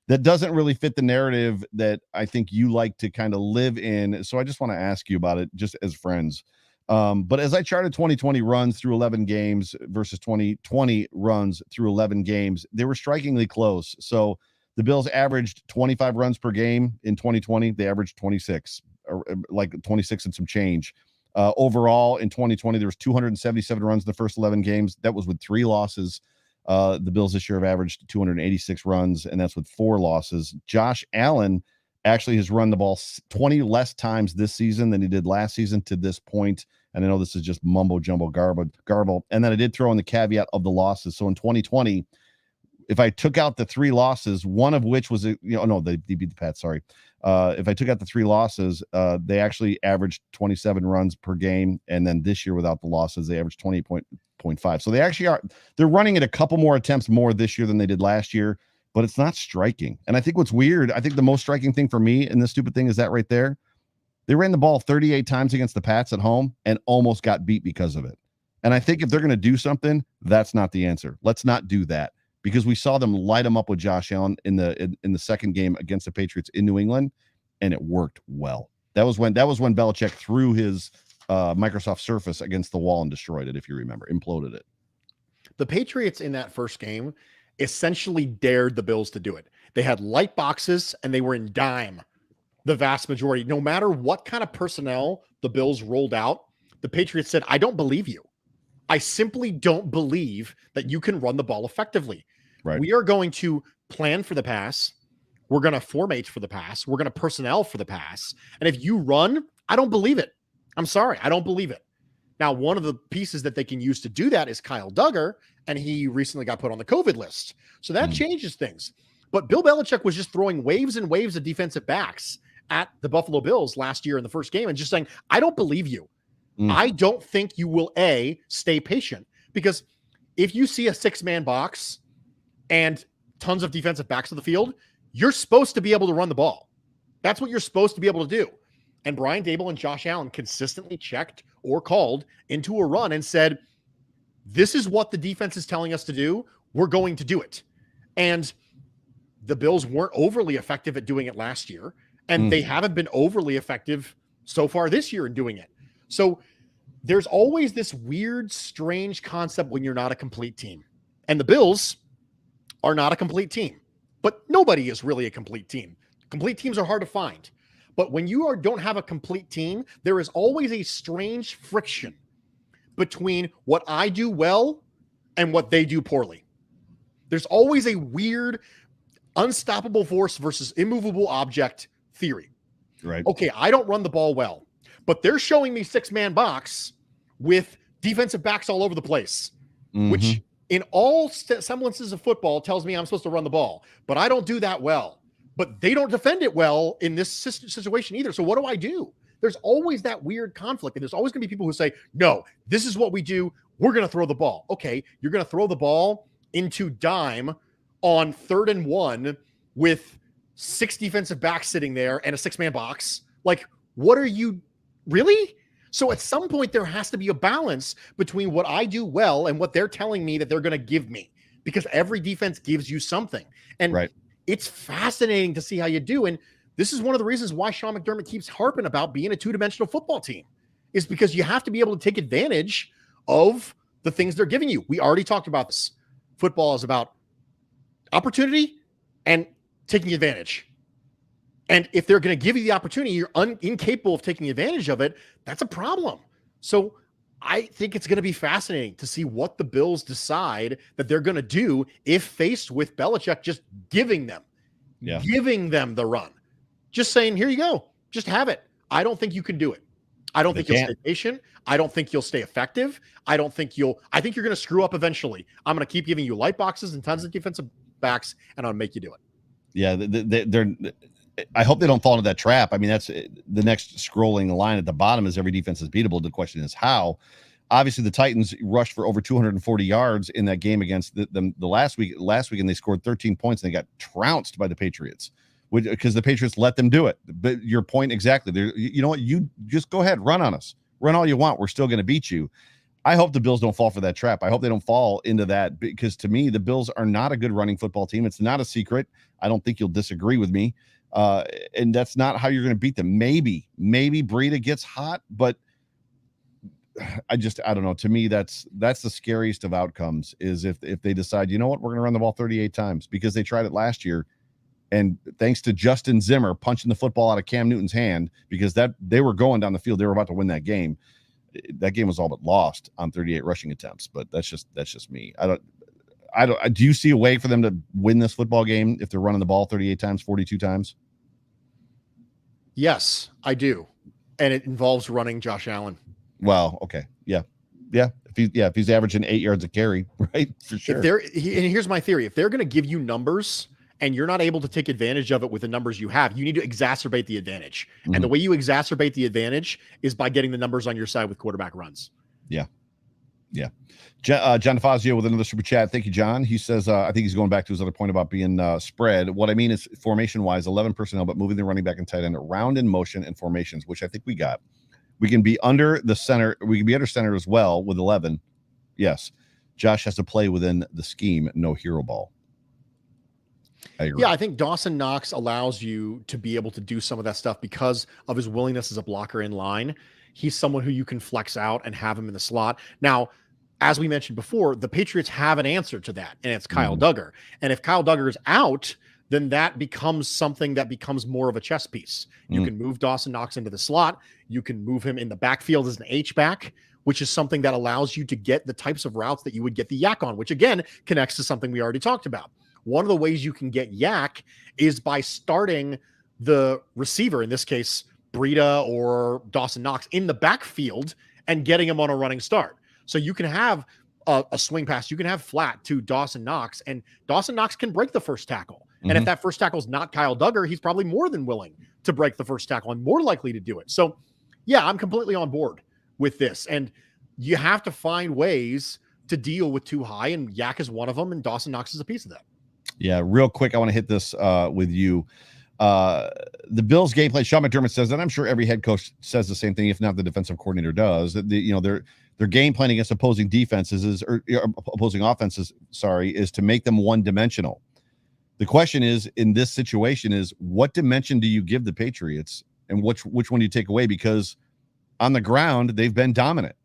that doesn't really fit the narrative that I think you like to kind of live in. So I just want to ask you about it just as friends. But as I charted 2020 runs through 11 games versus 2020 runs through 11 games, they were strikingly close. So the Bills averaged 25 runs per game in 2020. They averaged 26, or like 26 and some change. Overall, in 2020, there was 277 runs in the first 11 games. That was with 3 losses. The Bills this year have averaged 286 runs, and that's with 4 losses. Josh Allen actually has run the ball 20 less times this season than he did last season to this point. And I know this is just mumbo jumbo garble. And then I did throw in the caveat of the losses. So in 2020, if I took out the 3 losses, one of which was, they beat the Pats. Sorry. If I took out the 3 losses, they actually averaged 27 runs per game. And then this year without the losses, they averaged 20.5. So they actually they're running it a couple more attempts more this year than they did last year, but it's not striking. And I think what's weird, I think the most striking thing for me in this stupid thing is that right there, they ran the ball 38 times against the Pats at home and almost got beat because of it. And I think if they're going to do something, that's not the answer. Let's not do that, because we saw them light them up with Josh Allen in the second game against the Patriots in New England, and it worked well. That was when Belichick threw his Microsoft Surface against the wall and destroyed it, if you remember, imploded it. The Patriots in that first game essentially dared the Bills to do it. They had light boxes and they were in dime the vast majority. No matter what kind of personnel the Bills rolled out, the Patriots said, I don't believe you. I simply don't believe that you can run the ball effectively. Right. We are going to plan for the pass. We're going to formate for the pass. We're going to personnel for the pass. And if you run, I don't believe it. I'm sorry. I don't believe it. Now, one of the pieces that they can use to do that is Kyle Duggar, and he recently got put on the COVID list. So that changes things. But Bill Belichick was just throwing waves and waves of defensive backs at the Buffalo Bills last year in the first game and just saying, I don't believe you. I don't think you will, stay patient. Because if you see a 6-man box and tons of defensive backs on the field, you're supposed to be able to run the ball. That's what you're supposed to be able to do. And Brian Daboll and Josh Allen consistently checked or called into a run and said, this is what the defense is telling us to do. We're going to do it. And the Bills weren't overly effective at doing it last year. And they haven't been overly effective so far this year in doing it. So there's always this weird, strange concept when you're not a complete team. And the Bills are not a complete team. But nobody is really a complete team. Complete teams are hard to find. But when you don't have a complete team, there is always a strange friction between what I do well and what they do poorly. There's always a weird, unstoppable force versus immovable object theory. Right. Okay, I don't run the ball well, but they're showing me 6-man box with defensive backs all over the place, which in all semblances of football tells me I'm supposed to run the ball, but I don't do that well. But they don't defend it well in this situation either. So what do I do? There's always that weird conflict. And there's always going to be people who say, no, this is what we do. We're going to throw the ball. Okay, you're going to throw the ball into dime on 3rd and 1 with 6 defensive backs sitting there and a 6-man box. Like, what are you really? So at some point, there has to be a balance between what I do well and what they're telling me that they're going to give me, because every defense gives you something. And it's fascinating to see how you do. And this is one of the reasons why Sean McDermott keeps harping about being a 2-dimensional football team, is because you have to be able to take advantage of the things they're giving you. We already talked about this. Football is about opportunity and taking advantage. And if they're going to give you the opportunity, you're incapable of taking advantage of it, that's a problem. So I think it's going to be fascinating to see what the Bills decide that they're going to do if faced with Belichick just giving them the run. Just saying, here you go. Just have it. I don't think you can do it. I don't think you'll stay patient. I don't think you'll stay effective. I think you're going to screw up eventually. I'm going to keep giving you light boxes and tons of defensive backs, and I'll make you do it. Yeah, I hope they don't fall into that trap. I mean, that's the next scrolling line at the bottom is every defense is beatable. The question is how. Obviously, the Titans rushed for over 240 yards in that game against the last week, and they scored 13 points, and they got trounced by the Patriots. because the Patriots let them do it. But your point exactly. You know what? You just go ahead, run on us, run all you want. We're still going to beat you. I hope the Bills don't fall for that trap. I hope they don't fall into that, because to me, the Bills are not a good running football team. It's not a secret. I don't think you'll disagree with me. And that's not how you're going to beat them. Maybe Breida gets hot, but I don't know. To me, that's the scariest of outcomes, is if they decide, you know what, we're going to run the ball 38 times, because they tried it last year. And thanks to Justin Zimmer punching the football out of Cam Newton's hand, because they were going down the field, they were about to win that game. That game was all but lost on 38 rushing attempts. But that's just me. Do you see a way for them to win this football game if they're running the ball 38 times, 42 times? Yes, I do. And it involves running Josh Allen. Well, okay. Yeah. If he's averaging 8 yards a carry, right? For sure. And here's my theory. If they're going to give you numbers and you're not able to take advantage of it with the numbers you have, you need to exacerbate the advantage. Mm-hmm. And the way you exacerbate the advantage is by getting the numbers on your side with quarterback runs. Yeah. John DeFazio with another super chat. Thank you, John. He says, I think he's going back to his other point about being spread. What I mean is formation-wise, 11 personnel, but moving the running back and tight end around in motion and formations, which I think we got. We can be under the center. We can be under center as well with 11. Yes. Josh has to play within the scheme, no hero ball. I agree. Yeah, I think Dawson Knox allows you to be able to do some of that stuff because of his willingness as a blocker in line. He's someone who you can flex out and have him in the slot. Now, as we mentioned before, the Patriots have an answer to that, and it's Kyle Duggar. And if Kyle Duggar is out, then that becomes something that becomes more of a chess piece. You can move Dawson Knox into the slot. You can move him in the backfield as an H-back, which is something that allows you to get the types of routes that you would get the yak on, which again connects to something we already talked about. One of the ways you can get yak is by starting the receiver, in this case, Breida or Dawson Knox, in the backfield and getting him on a running start. So you can have a swing pass, you can have flat to Dawson Knox, and Dawson Knox can break the first tackle. Mm-hmm. And if that first tackle is not Kyle Duggar, he's probably more than willing to break the first tackle and more likely to do it. So, yeah, I'm completely on board with this. And you have to find ways to deal with too high, and yak is one of them, and Dawson Knox is a piece of that. Yeah, real quick, I want to hit this with you. The Bills game plan, Sean McDermott says, and I'm sure every head coach says the same thing, if not the defensive coordinator does, that their game plan against opposing defenses opposing offenses, is to make them one-dimensional. The question is, in this situation, is what dimension do you give the Patriots, and which one do you take away? Because on the ground, they've been dominant.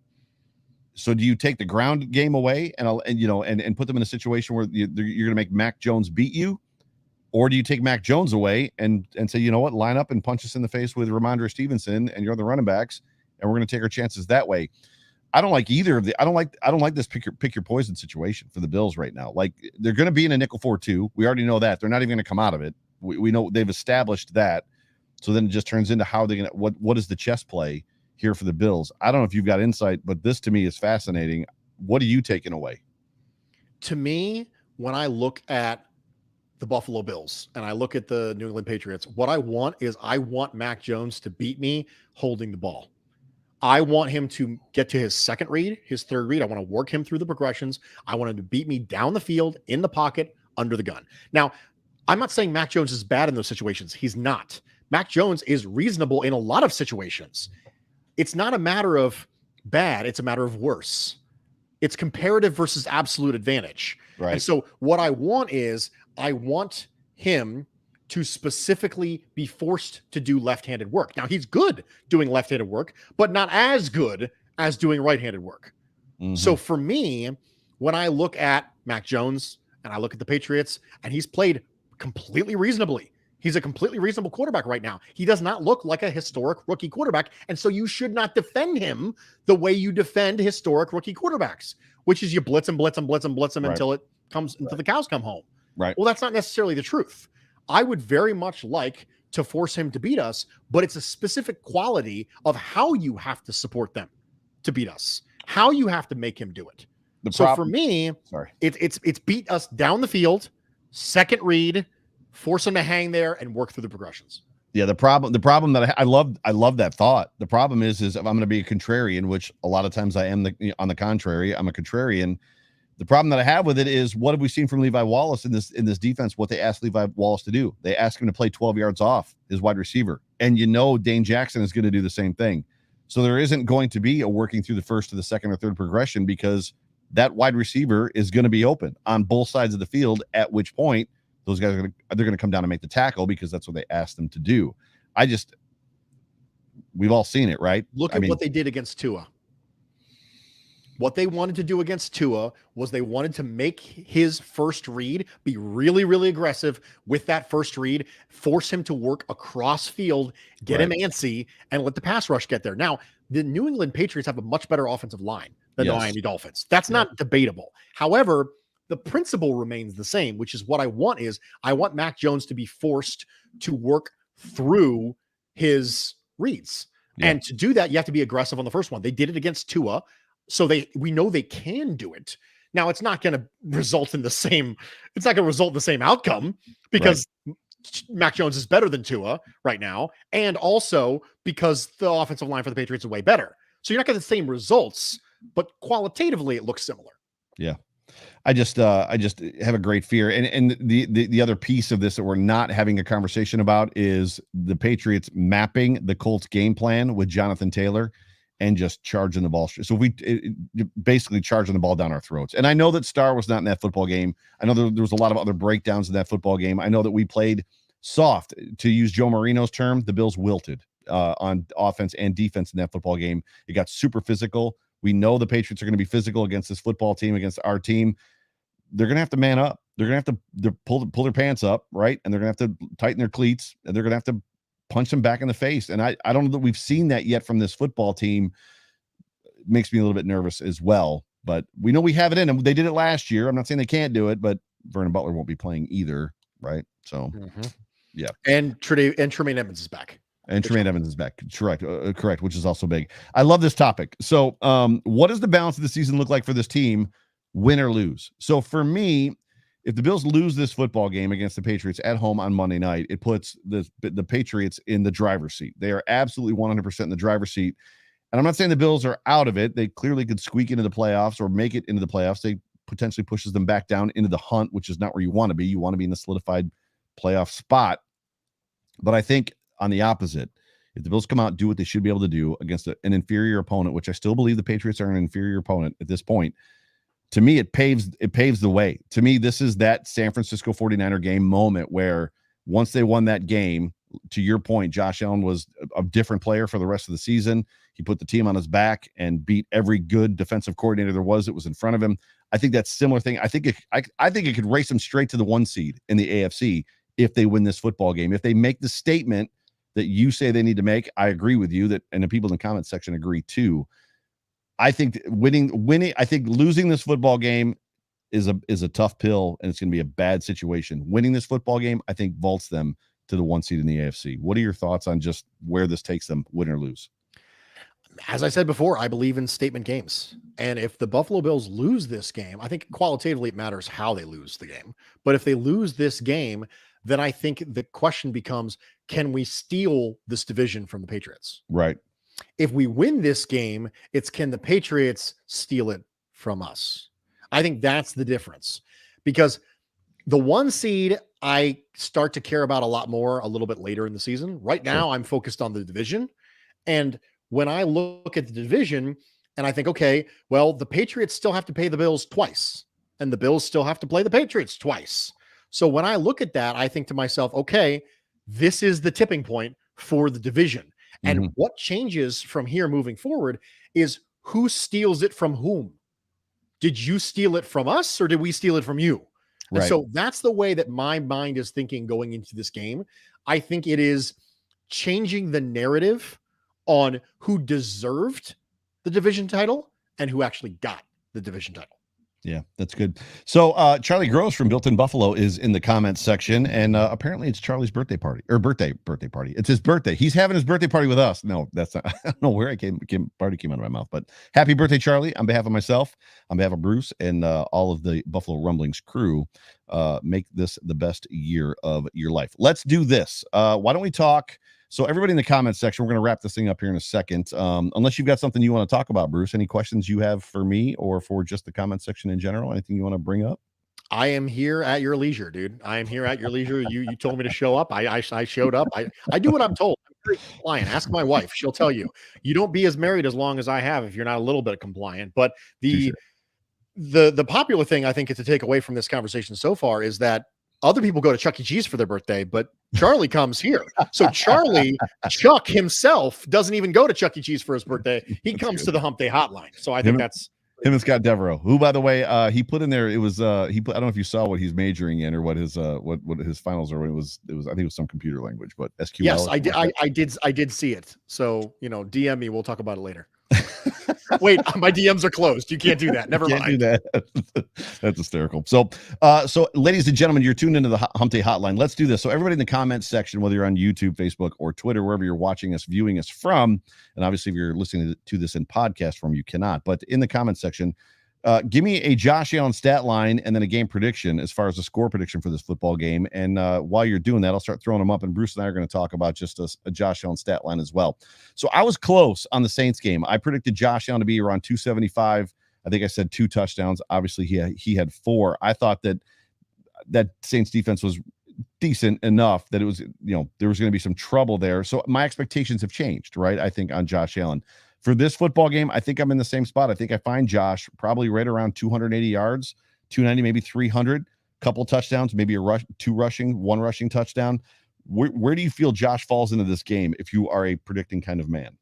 So do you take the ground game away and put them in a situation where you're going to make Mac Jones beat you? Or do you take Mac Jones away and say, you know what, line up and punch us in the face with Ramondre Stevenson and you're the running backs, and we're going to take our chances that way? I don't like either of the. I don't like this pick your poison situation for the Bills right now. Like, they're going to be in a nickel 4-2. We already know that. They're not even going to come out of it. We know they've established that. So then it just turns into how they're going to what is the chess play here for the Bills? I don't know if you've got insight, but this to me is fascinating. What are you taking away? To me, when I look at the Buffalo Bills and I look at the New England Patriots, what I want Mac Jones to beat me holding the ball. I want him to get to his second read, his third read. I want to work him through the progressions. I want him to beat me down the field, in the pocket, under the gun. Now, I'm not saying Mac Jones is bad in those situations. He's not. Mac Jones is reasonable in a lot of situations. It's not a matter of bad. It's a matter of worse. It's comparative versus absolute advantage. Right. And so what I want him to specifically be forced to do left-handed work. Now, he's good doing left-handed work, but not as good as doing right-handed work. Mm-hmm. So for me, when I look at Mac Jones and I look at the Patriots, and he's played completely reasonably. He's a completely reasonable quarterback right now. He does not look like a historic rookie quarterback, and so you should not defend him the way you defend historic rookie quarterbacks, which is you blitz him until the cows come home. Right. Well, that's not necessarily the truth. I would very much like to force him to beat us, but it's a specific quality of how you have to support them to beat us, how you have to make him do it. For me, it's beat us down the field, second read, force him to hang there and work through the progressions. Yeah, the problem that I love that thought. The problem is if I'm going to be a contrarian, which a lot of times I am on the contrary, I'm a contrarian. The problem that I have with it is, what have we seen from Levi Wallace in this defense? What they asked Levi Wallace to do, they asked him to play 12 yards off his wide receiver, and Dane Jackson is going to do the same thing. So there isn't going to be a working through the first to the second or third progression, because that wide receiver is going to be open on both sides of the field, at which point those guys are going to come down and make the tackle, because that's what they asked them to do. We've all seen it, right? Look at what they did against Tua. What they wanted to do against Tua was they wanted to make his first read be really, really aggressive with that first read, force him to work across field, get him antsy, and let the pass rush get there. Now, the New England Patriots have a much better offensive line than the Miami Dolphins. That's not debatable. However, the principle remains the same, which is what I want Mac Jones to be forced to work through his reads. Yeah. And to do that, you have to be aggressive on the first one. They did it against Tua. So we know they can do it. Now, it's not going to result in the same outcome, because Mac Jones is better than Tua right now. And also because the offensive line for the Patriots is way better. So you're not getting the same results, but qualitatively it looks similar. Yeah. I just have a great fear. And the other piece of this that we're not having a conversation about is the Patriots mapping the Colts game plan with Jonathan Taylor and just charging the ball. So basically charging the ball down our throats. And I know that Starr was not in that football game. I know there was a lot of other breakdowns in that football game. I know that we played soft. To use Joe Marino's term, the Bills wilted on offense and defense in that football game. It got super physical. We know the Patriots are going to be physical against this football team, against our team. They're going to have to man up. They're going to have to pull their pants up, right? And they're going to have to tighten their cleats, and they're going to have to punch them back in the face. And I don't know that we've seen that yet from this football team. It makes me a little bit nervous as well, but we know we have it in them. They did it last year. I'm not saying they can't do it, but Vernon Butler won't be playing either, right? So, yeah. And Tremaine Edmonds is back. And Tremaine Evans is back. Correct, which is also big. I love this topic. So, what does the balance of the season look like for this team, win or lose? So for me, if the Bills lose this football game against the Patriots at home on Monday night, it puts the Patriots in the driver's seat. They are absolutely 100% in the driver's seat. And I'm not saying the Bills are out of it. They clearly could squeak into the playoffs or make it into the playoffs. They potentially pushes them back down into the hunt, which is not where you want to be. You want to be in the solidified playoff spot. But I think on the opposite, if the Bills come out, do what they should be able to do against an inferior opponent, which I still believe the Patriots are an inferior opponent at this point, to me, it paves the way. To me, this is that San Francisco 49er game moment where once they won that game, to your point, Josh Allen was a different player for the rest of the season. He put the team on his back and beat every good defensive coordinator there was that was in front of him. I think that's a similar thing. I think it could race them straight to the 1 seed in the AFC if they win this football game. If they make the statement that you say they need to make, I agree with you that, and the people in the comment section agree too. I think losing this football game is a tough pill, and it's going to be a bad situation. Winning this football game, I think, vaults them to the 1 seed in the AFC. What are your thoughts on just where this takes them, win or lose? As I said before, I believe in statement games. And if the Buffalo Bills lose this game, I think qualitatively it matters how they lose the game. But if they lose this game, then I think the question becomes, can we steal this division from the Patriots? Right. If we win this game, it's can the Patriots steal it from us? I think that's the difference, because the 1 seed I start to care about a lot more a little bit later in the season. Right now, I'm focused on the division. And when I look at the division and I think, okay, well, the Patriots still have to pay the Bills twice, and the Bills still have to play the Patriots twice. So when I look at that, I think to myself, okay, this is the tipping point for the division. And what changes from here moving forward is who steals it from whom. Did you steal it from us, or did we steal it from you? Right. And so that's the way that my mind is thinking going into this game. I think it is changing the narrative on who deserved the division title and who actually got the division title. Yeah, that's good. So Charlie Gross from Built in Buffalo is in the comments section, and apparently it's Charlie's birthday party. It's his birthday. He's having his birthday party with us. No, that's not. I don't know where party came out of my mouth, but happy birthday, Charlie, on behalf of myself, on behalf of Bruce, and all of the Buffalo Rumblings crew. Make this the best year of your life. Let's do this. Why don't we talk So everybody in the comments section, we're going to wrap this thing up here in a second. Unless you've got something you want to talk about, Bruce, any questions you have for me or for just the comment section in general? Anything you want to bring up? I am here at your leisure, dude. I am here at your leisure. You told me to show up. I showed up. I do what I'm told. I'm very compliant. Ask my wife. She'll tell you. You don't be as married as long as I have if you're not a little bit compliant. But the popular thing I think to take away from this conversation so far is that other people go to Chuck E. Cheese for their birthday, but Charlie comes here. So Chuck himself doesn't even go to Chuck E. Cheese for his birthday. He comes to the Hump Day Hotline. So I think that's him and Scott Devereaux, who, by the way, he put in there. It was he put. I don't know if you saw what he's majoring in or what his finals are. It was I think it was some computer language, but SQL. Yes, I did. I did see it. So DM me. We'll talk about it later. Wait, my DMs are closed. You can't do that. Never mind. Do that. That's hysterical. So, ladies and gentlemen, you're tuned into the Hump Day Hotline. Let's do this. So, everybody in the comments section, whether you're on YouTube, Facebook, or Twitter, wherever you're watching us, viewing us from, and obviously if you're listening to this in podcast form, you cannot. But in the comments section, give me a Josh Allen stat line and then a game prediction as far as the score prediction for this football game. And while you're doing that, I'll start throwing them up. And Bruce and I are going to talk about just a Josh Allen stat line as well. So I was close on the Saints game. I predicted Josh Allen to be around 275. I think I said 2 touchdowns. Obviously, he had 4. I thought that Saints defense was decent enough that it was, there was going to be some trouble there. So my expectations have changed, right? I think on Josh Allen. For this football game, I think I'm in the same spot. I think I find Josh probably right around 280 yards, 290, maybe 300, couple touchdowns, maybe a 1 rushing touchdown. Where do you feel Josh falls into this game if you are a predicting kind of man?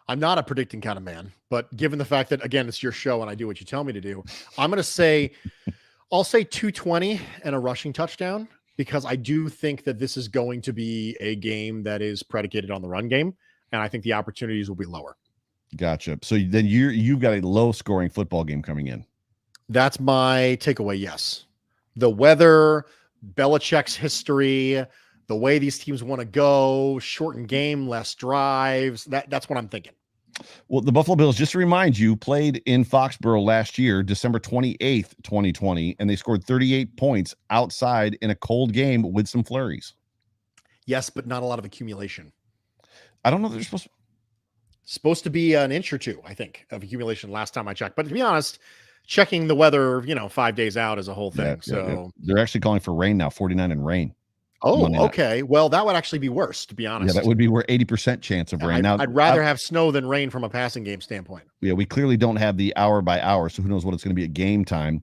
I'm not a predicting kind of man, but given the fact that, again, it's your show and I do what you tell me to do, I'll say 220 and a rushing touchdown, because I do think that this is going to be a game that is predicated on the run game, and I think the opportunities will be lower. Gotcha. So then you've got a low scoring football game coming in. That's my takeaway. Yes. The weather, Belichick's history, the way these teams want to go, shortened game, less drives. That's what I'm thinking. Well, the Buffalo Bills, just to remind you, played in Foxborough last year, December 28th, 2020, and they scored 38 points outside in a cold game with some flurries. Yes, but not a lot of accumulation. I don't know if they're supposed to be an inch or 2, I think, of accumulation last time I checked. But to be honest, checking the weather, 5 days out is a whole thing. Yeah. They're actually calling for rain now, 49 and rain. Oh, okay. Well, that would actually be worse, to be honest. Yeah, that would be 80% chance of rain. I'd rather have snow than rain from a passing game standpoint. Yeah, we clearly don't have the hour by hour, so who knows what it's going to be at game time.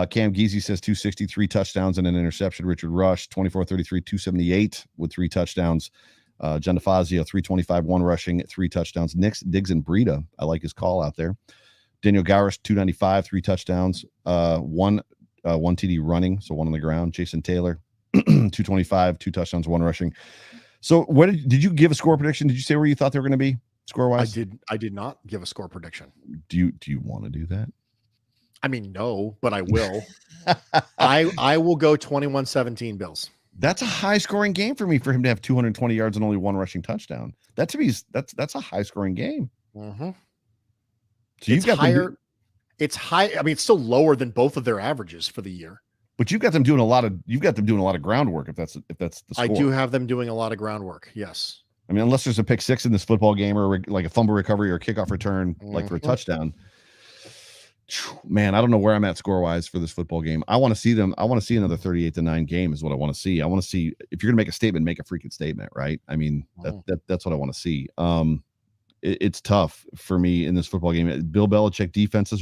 Cam Geezy says 263 touchdowns and an interception. Richard Rush, 24-33, 278 with 3 touchdowns. John DeFazio, 325, 1 rushing, 3 touchdowns. Nix, Diggs, and Breida. I like his call out there. Daniel Garish, 295, 3 touchdowns. 1 TD running, so 1 on the ground. Jason Taylor, 225, 2 touchdowns, 1 rushing. So what did you give a score prediction? Did you say where you thought they were going to be score-wise? I did not give a score prediction. Do you want to do that? I mean, no, but I will. I will go 21-17 Bills. That's a high scoring game for me, for him to have 220 yards and only 1 rushing touchdown. That to me is that's a high scoring game. Mm-hmm. So you've got higher. It's high. I mean, it's still lower than both of their averages for the year. But you've got them doing a lot of groundwork. If that's the score. I do have them doing a lot of groundwork. Yes. I mean, unless there's a pick 6 in this football game, or like a fumble recovery or a kickoff return, like for a touchdown. Man, I don't know where I'm at score-wise for this football game. I want to see them. I want to see another 38-9 game is what I want to see. I want to see, if you're going to make a statement, make a freaking statement, right? I mean, that's what I want to see. It's tough for me in this football game. Bill Belichick defenses.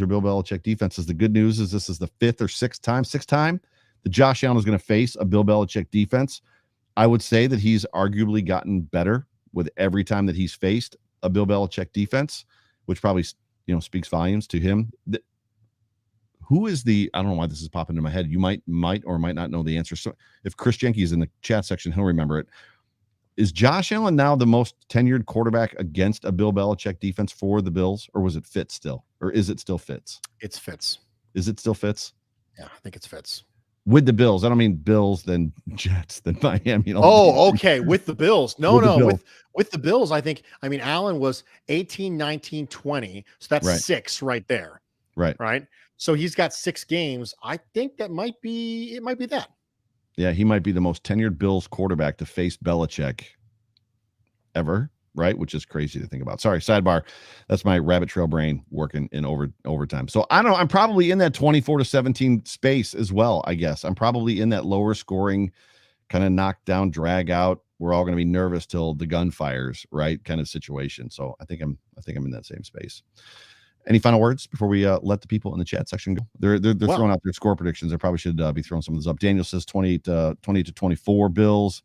The good news is this is the 5th or 6th time that Josh Allen is going to face a Bill Belichick defense. I would say that he's arguably gotten better with every time that he's faced a Bill Belichick defense, which probably speaks volumes to him. Who is I don't know why this is popping into my head. You might or might not know the answer. So if Chris Jenke is in the chat section, he'll remember it. Is Josh Allen now the most tenured quarterback against a Bill Belichick defense for the Bills, or was it Fitz still? Or is it still Fitz? It's Fitz. Is it still Fitz? Yeah, I think it's Fitz. With the Bills. I don't mean Bills, then Jets, then Miami. Oh, okay. With the Bills. No. With the Bills, Allen was 18, 19, 20. So that's right. 6 right there. Right. So he's got 6 games. I think it might be that. Yeah, he might be the most tenured Bills quarterback to face Belichick ever, right? Which is crazy to think about. Sorry, sidebar. That's my rabbit trail brain working in overtime. So I don't know. I'm probably in that 24-17 space as well, I guess. I'm probably in that lower scoring, kind of knockdown, drag out. We're all going to be nervous till the gun fires, right? Kind of situation. So I think I'm in that same space. Any final words before we let the people in the chat section go? They're throwing out their score predictions. I probably should be throwing some of those up. Daniel says 20-24 Bills.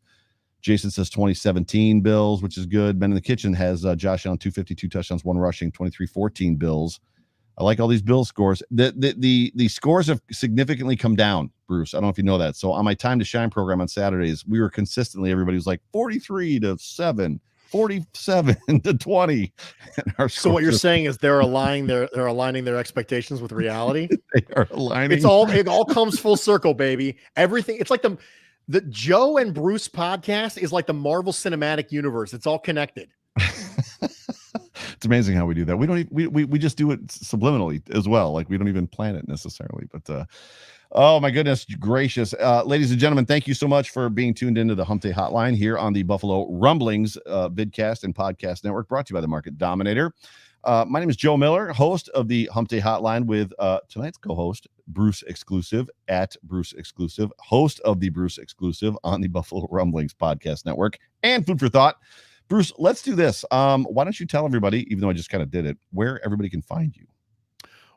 Jason says 2017 Bills, which is good. Ben in the Kitchen has Josh Allen 252 touchdowns, 1 rushing, 23-14 Bills. I like all these Bills scores. The scores have significantly come down, Bruce. I don't know if you know that. So on my Time to Shine program on Saturdays, we were consistently, everybody was like 43-7. 47-20. So what you're saying is they're aligning their expectations with reality. They are aligning. It all comes full circle, baby. Everything. It's like the Joe and Bruce podcast is like the Marvel Cinematic Universe. It's all connected. It's amazing how we do that. We just do it subliminally as well. Like we don't even plan it necessarily, but oh my goodness gracious. Ladies and gentlemen, thank you so much for being tuned into the Hump Day Hotline here on the Buffalo Rumblings vidcast and podcast network, brought to you by the Market Dominator. My name is Joe Miller, host of the Hump Day Hotline, with tonight's co-host, Bruce Exclusive, at Bruce Exclusive, host of the Bruce Exclusive on the Buffalo Rumblings podcast network, and Food for Thought. Bruce, let's do this. Why don't you tell everybody, even though I just kind of did it, where everybody can find you?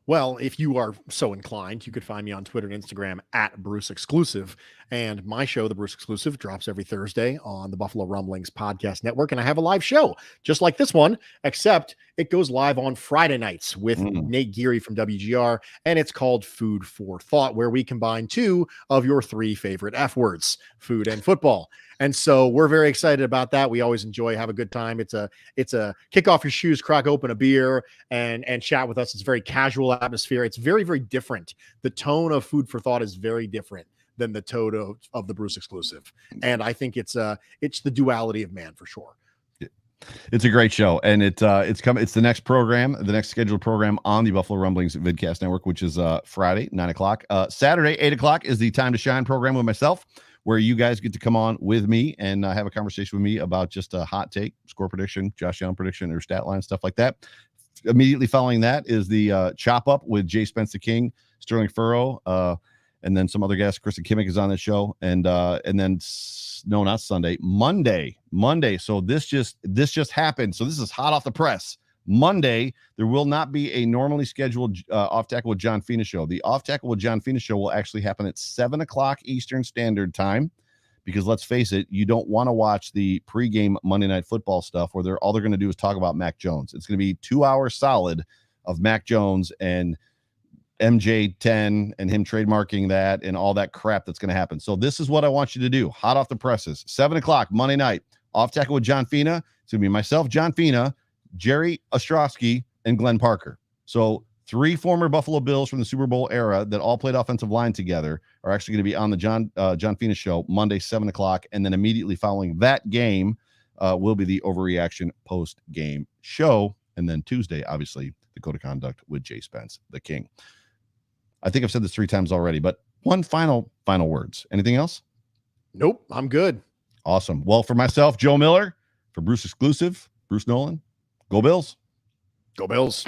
Well, if you are so inclined, you could find me on Twitter and Instagram at Bruce Exclusive. And my show, The Bruce Exclusive, drops every Thursday on the Buffalo Rumblings podcast network. And I have a live show just like this one, except it goes live on Friday nights with Nate Geary from WGR. And it's called Food for Thought, where we combine 2 of your 3 favorite F words, food and football. And so we're very excited about that. We always have a good time. It's a kick off your shoes, crack open a beer, and chat with us. It's a very casual atmosphere. It's very, very different. The tone of Food for Thought is very different than the tone of the Bruce Exclusive. And I think it's the duality of man for sure. It's a great show, and it's the next program, the next scheduled program on the Buffalo Rumblings vidcast network, which is Friday, 9:00. Saturday, 8:00 is the Time to Shine program with myself, where you guys get to come on with me and have a conversation with me about just a hot take, score prediction, Josh Allen prediction, or stat line, stuff like that. Immediately following that is the Chop Up with JSpencetheKing, Sterling Furrow, and then some other guests. Kristen Kimmick is on the show, and then no, not Sunday, Monday. So this just happened. So this is hot off the press. Monday, there will not be a normally scheduled Off Tackle with John Fina show. The Off Tackle with John Fina show will actually happen at 7:00 Eastern Standard Time, because let's face it, you don't want to watch the pregame Monday Night Football stuff where all they're going to do is talk about Mac Jones. It's going to be 2 hours solid of Mac Jones and MJ10 and him trademarking that and all that crap that's going to happen. So this is what I want you to do. Hot off the presses, 7:00 Monday night, Off Tackle with John Fina. It's going to be myself, John Fina, Jerry Ostrowski, and Glenn Parker. So 3 former Buffalo Bills from the Super Bowl era that all played offensive line together are actually going to be on the John Fina show Monday, 7:00. And then immediately following that game will be the Overreaction post-game show. And then Tuesday, obviously, the Code of Conduct with JSpencetheKing. I think I've said this 3 times already, but one final words. Anything else? Nope, I'm good. Awesome. Well, for myself, Joe Miller, for Bruce Exclusive, Bruce Nolan, go Bills. Go Bills.